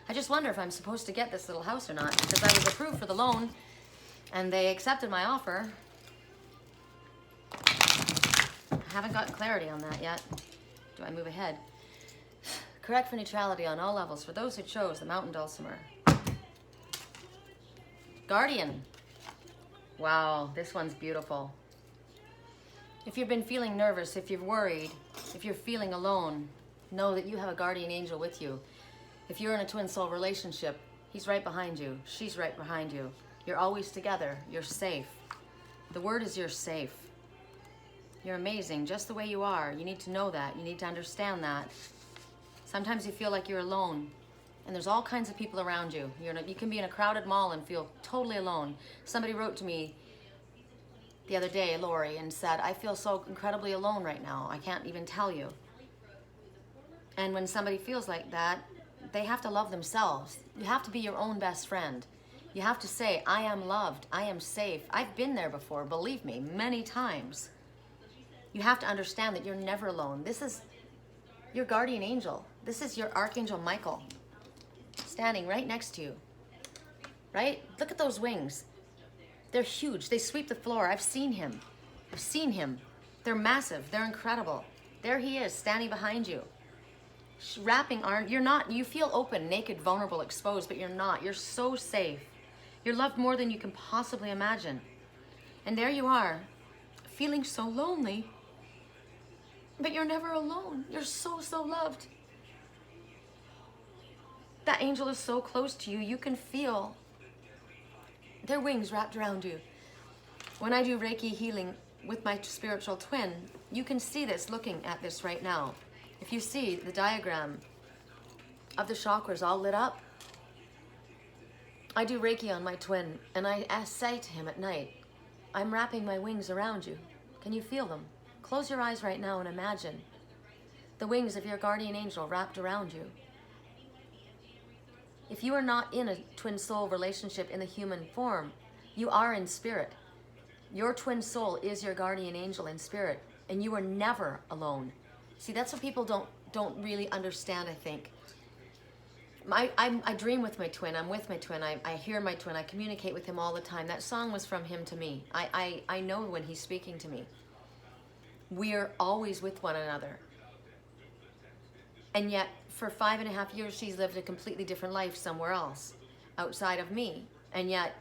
I just wonder if I'm supposed to get this little house or not, because I was approved for the loan, and they accepted my offer. I haven't gotten clarity on that yet. Do I move ahead? Correct for neutrality on all levels for those who chose the mountain dulcimer. Guardian. Wow, this one's beautiful. If you've been feeling nervous, if you're worried, if you're feeling alone, know that you have a guardian angel with you. If you're in a twin soul relationship, he's right behind you. She's right behind you. You're always together. You're safe. The word is you're safe. You're amazing just the way you are. You need to know that. You need to understand that. Sometimes you feel like you're alone, and there's all kinds of people around you. You can be in a crowded mall and feel totally alone. Somebody wrote to me the other day, Lori, and said, I feel so incredibly alone right now. I can't even tell you. And when somebody feels like that, they have to love themselves. You have to be your own best friend. You have to say, I am loved. I am safe. I've been there before, believe me, many times. You have to understand that you're never alone. This is your guardian angel. This is your Archangel Michael standing right next to you. Right? Look at those wings. They're huge. They sweep the floor. I've seen him. I've seen him. They're massive. They're incredible. There he is, standing behind you. Wrapping arms. You're not, you feel open, naked, vulnerable, exposed, but you're not. You're so safe. You're loved more than you can possibly imagine. And there you are, feeling so lonely. But you're never alone. You're so, so loved. That angel is so close to you. You can feel their wings wrapped around you. When I do Reiki healing with my spiritual twin, you can see this looking at this right now. If you see the diagram of the chakras all lit up, I do Reiki on my twin, and I say to him at night, I'm wrapping my wings around you. Can you feel them? Close your eyes right now and imagine the wings of your guardian angel wrapped around you. If you are not in a twin soul relationship in the human form, you are in spirit. Your twin soul is your guardian angel in spirit, and you are never alone. See, that's what people don't really understand, I think. I dream with my twin. I'm with my twin. I hear my twin. I communicate with him all the time. That song was from him to me. I know when he's speaking to me. We're always with one another. And yet, for 5.5 years, she's lived a completely different life somewhere else, outside of me. And yet,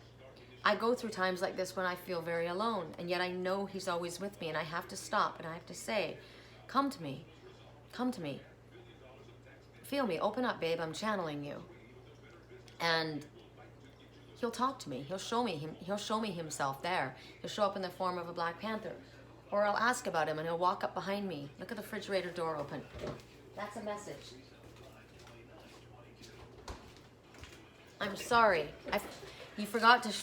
I go through times like this when I feel very alone. And yet I know he's always with me. And I have to stop and I have to say, come to me. Come to me. Feel me. Open up, babe. I'm channeling you. And he'll talk to me. He'll show me himself there. He'll show up in the form of a Black Panther. Or I'll ask about him and he'll walk up behind me. Look at the refrigerator door open. That's a message. I'm sorry. You forgot to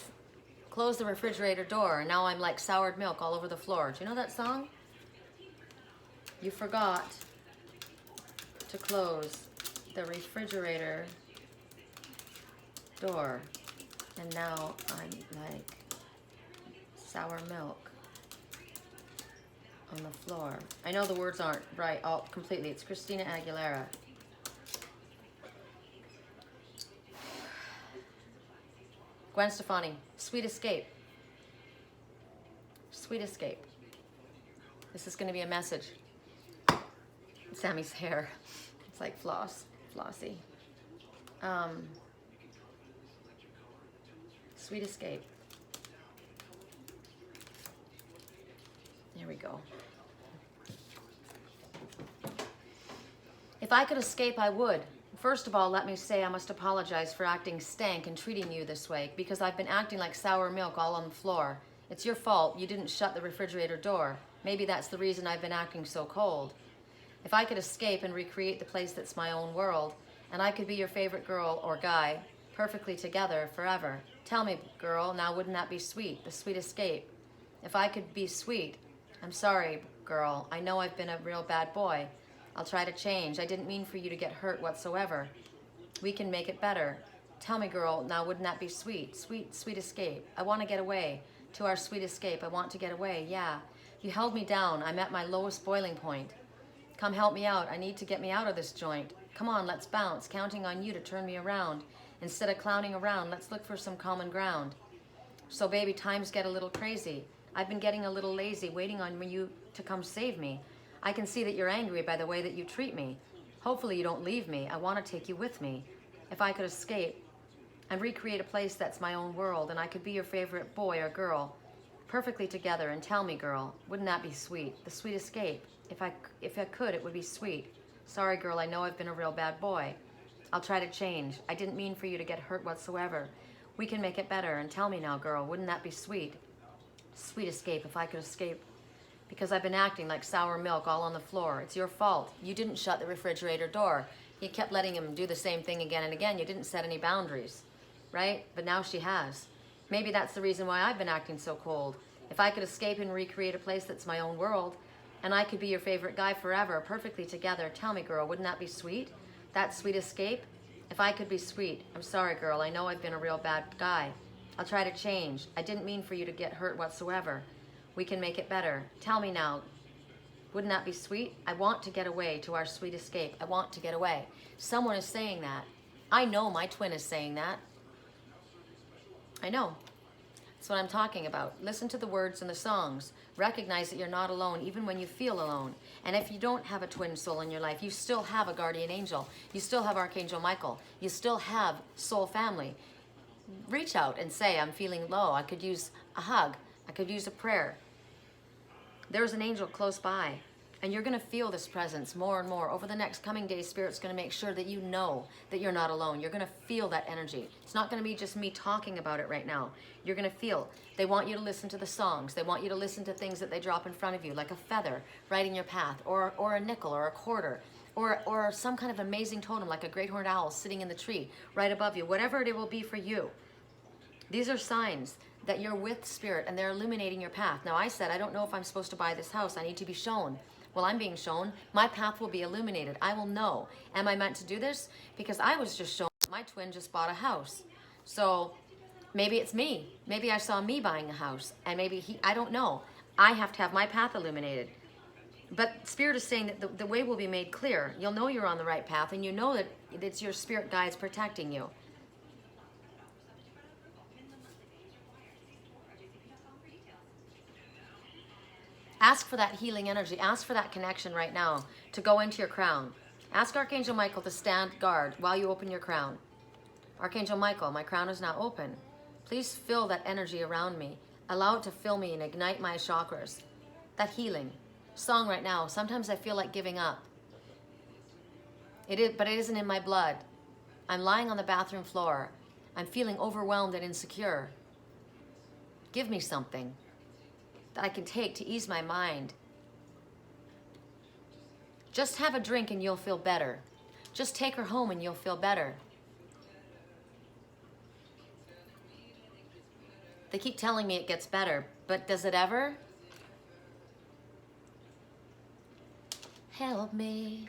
close the refrigerator door, and now I'm like soured milk all over the floor. Do you know that song? You forgot to close the refrigerator door, and now I'm like sour milk on the floor. I know the words aren't right all completely. It's Christina Aguilera. Gwen Stefani, Sweet Escape. Sweet Escape. This is going to be a message. Sammy's hair. It's like flossy. Sweet Escape. There we go. If I could escape, I would. First of all, let me say I must apologize for acting stank and treating you this way, because I've been acting like sour milk all on the floor. It's your fault. You didn't shut the refrigerator door. Maybe that's the reason I've been acting so cold. If I could escape and recreate the place that's my own world, and I could be your favorite girl or guy, perfectly together forever. Tell me, girl, now wouldn't that be sweet? The sweet escape. If I could be sweet. I'm sorry, girl. I know I've been a real bad boy. I'll try to change. I didn't mean for you to get hurt whatsoever. We can make it better. Tell me, girl, now wouldn't that be sweet? Sweet, sweet escape. I want to get away. To our sweet escape. I want to get away, yeah. You held me down. I'm at my lowest boiling point. Come help me out. I need to get me out of this joint. Come on, let's bounce. Counting on you to turn me around. Instead of clowning around, let's look for some common ground. So, baby, times get a little crazy. I've been getting a little lazy, waiting on you to come save me. I can see that you're angry by the way that you treat me. Hopefully you don't leave me. I want to take you with me. If I could escape and recreate a place that's my own world, and I could be your favorite boy or girl, perfectly together, and tell me, girl, wouldn't that be sweet? The sweet escape. If I could, it would be sweet. Sorry, girl, I know I've been a real bad boy. I'll try to change. I didn't mean for you to get hurt whatsoever. We can make it better, and tell me now, girl, wouldn't that be sweet? Sweet escape, if I could escape. Because I've been acting like sour milk all on the floor. It's your fault. You didn't shut the refrigerator door. You kept letting him do the same thing again and again. You didn't set any boundaries, right? But now she has. Maybe that's the reason why I've been acting so cold. If I could escape and recreate a place that's my own world, and I could be your favorite guy forever, perfectly together, tell me, girl, wouldn't that be sweet? That sweet escape? If I could be sweet. I'm sorry, girl. I know I've been a real bad guy. I'll try to change. I didn't mean for you to get hurt whatsoever. We can make it better. Tell me now, wouldn't that be sweet? I want to get away to our sweet escape. I want to get away. Someone is saying that. I know my twin is saying that. I know. That's what I'm talking about. Listen to the words in the songs. Recognize that you're not alone, even when you feel alone. And if you don't have a twin soul in your life, you still have a guardian angel. You still have Archangel Michael. You still have soul family. Reach out and say, I'm feeling low. I could use a hug. I could use a prayer. There's an angel close by, and you're going to feel this presence more and more. Over the next coming days, Spirit's going to make sure that you know that you're not alone. You're going to feel that energy. It's not going to be just me talking about it right now. You're going to feel. They want you to listen to the songs. They want you to listen to things that they drop in front of you, like a feather right in your path, or a nickel or a quarter. or some kind of amazing totem like a great horned owl sitting in the tree right above you, whatever it will be for you. These are signs that you're with spirit and they're illuminating your path. Now I said, I don't know if I'm supposed to buy this house. I need to be shown. Well, I'm being shown. My path will be illuminated. I will know. Am I meant to do this? Because I was just shown. My twin just bought a house. So maybe it's me. Maybe I saw me buying a house. And maybe I don't know. I have to have my path illuminated. But Spirit is saying that the way will be made clear. You'll know you're on the right path, and you know that it's your spirit guides protecting you. Ask for that healing energy. Ask for that connection right now to go into your crown. Ask Archangel Michael to stand guard while you open your crown. Archangel Michael, my crown is now open. Please fill that energy around me. Allow it to fill me and ignite my chakras. That healing. Song right now, sometimes I feel like giving up. But it isn't in my blood. I'm lying on the bathroom floor. I'm feeling overwhelmed and insecure. Give me something that I can take to ease my mind. Just have a drink and you'll feel better. Just take her home and you'll feel better. They keep telling me it gets better, but does it ever? Help me.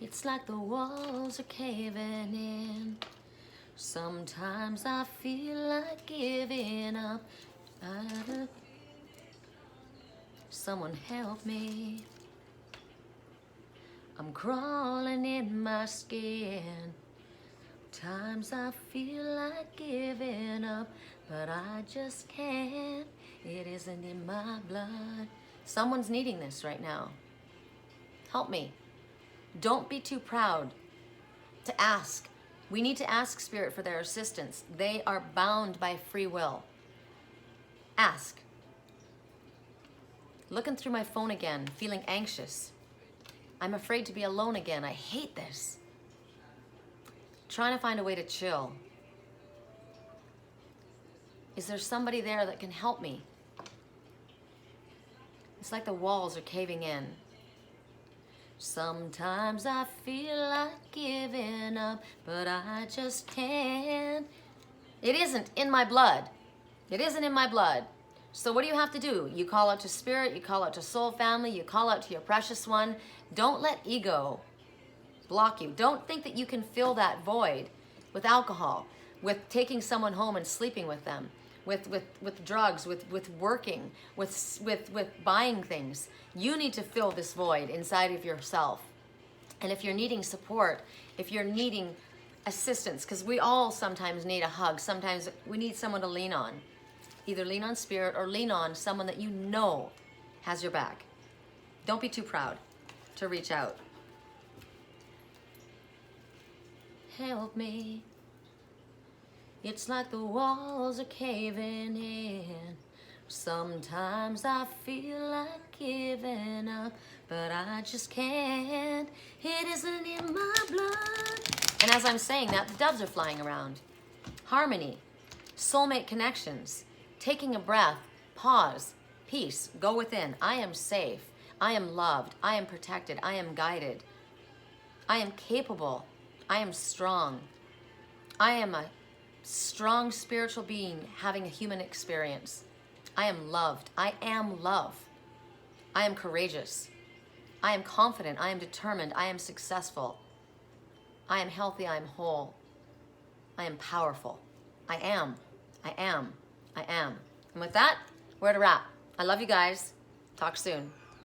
It's like the walls are caving in. Sometimes I feel like giving up. Someone help me. I'm crawling in my skin. Times I feel like giving up, but I just can't. It isn't in my blood. Someone's needing this right now. Help me. Don't be too proud to ask. We need to ask Spirit for their assistance. They are bound by free will. Ask. Looking through my phone again, feeling anxious. I'm afraid to be alone again. I hate this. Trying to find a way to chill. Is there somebody there that can help me? It's like the walls are caving in. Sometimes I feel like giving up, but I just can't. It isn't in my blood. It isn't in my blood. So what do you have to do? You call out to Spirit, you call out to Soul Family, you call out to your precious one. Don't let ego block you. Don't think that you can fill that void with alcohol, with taking someone home and sleeping with them, with drugs, with working, with buying things. You need to fill this void inside of yourself. And if you're needing support, if you're needing assistance, because we all sometimes need a hug, sometimes we need someone to lean on. Either lean on Spirit or lean on someone that you know has your back. Don't be too proud to reach out. Help me. It's like the walls are caving in. Sometimes I feel like giving up, but I just can't. It isn't in my blood. And as I'm saying that, the doves are flying around. Harmony, soulmate connections, taking a breath, pause, peace, go within. I am safe. I am loved. I am protected. I am guided. I am capable. I am strong. I am a strong spiritual being having a human experience. I am loved. I am love. I am courageous. I am confident. I am determined. I am successful. I am healthy. I am whole. I am powerful. I am. I am. I am. And with that, we're at a wrap. I love you guys. Talk soon.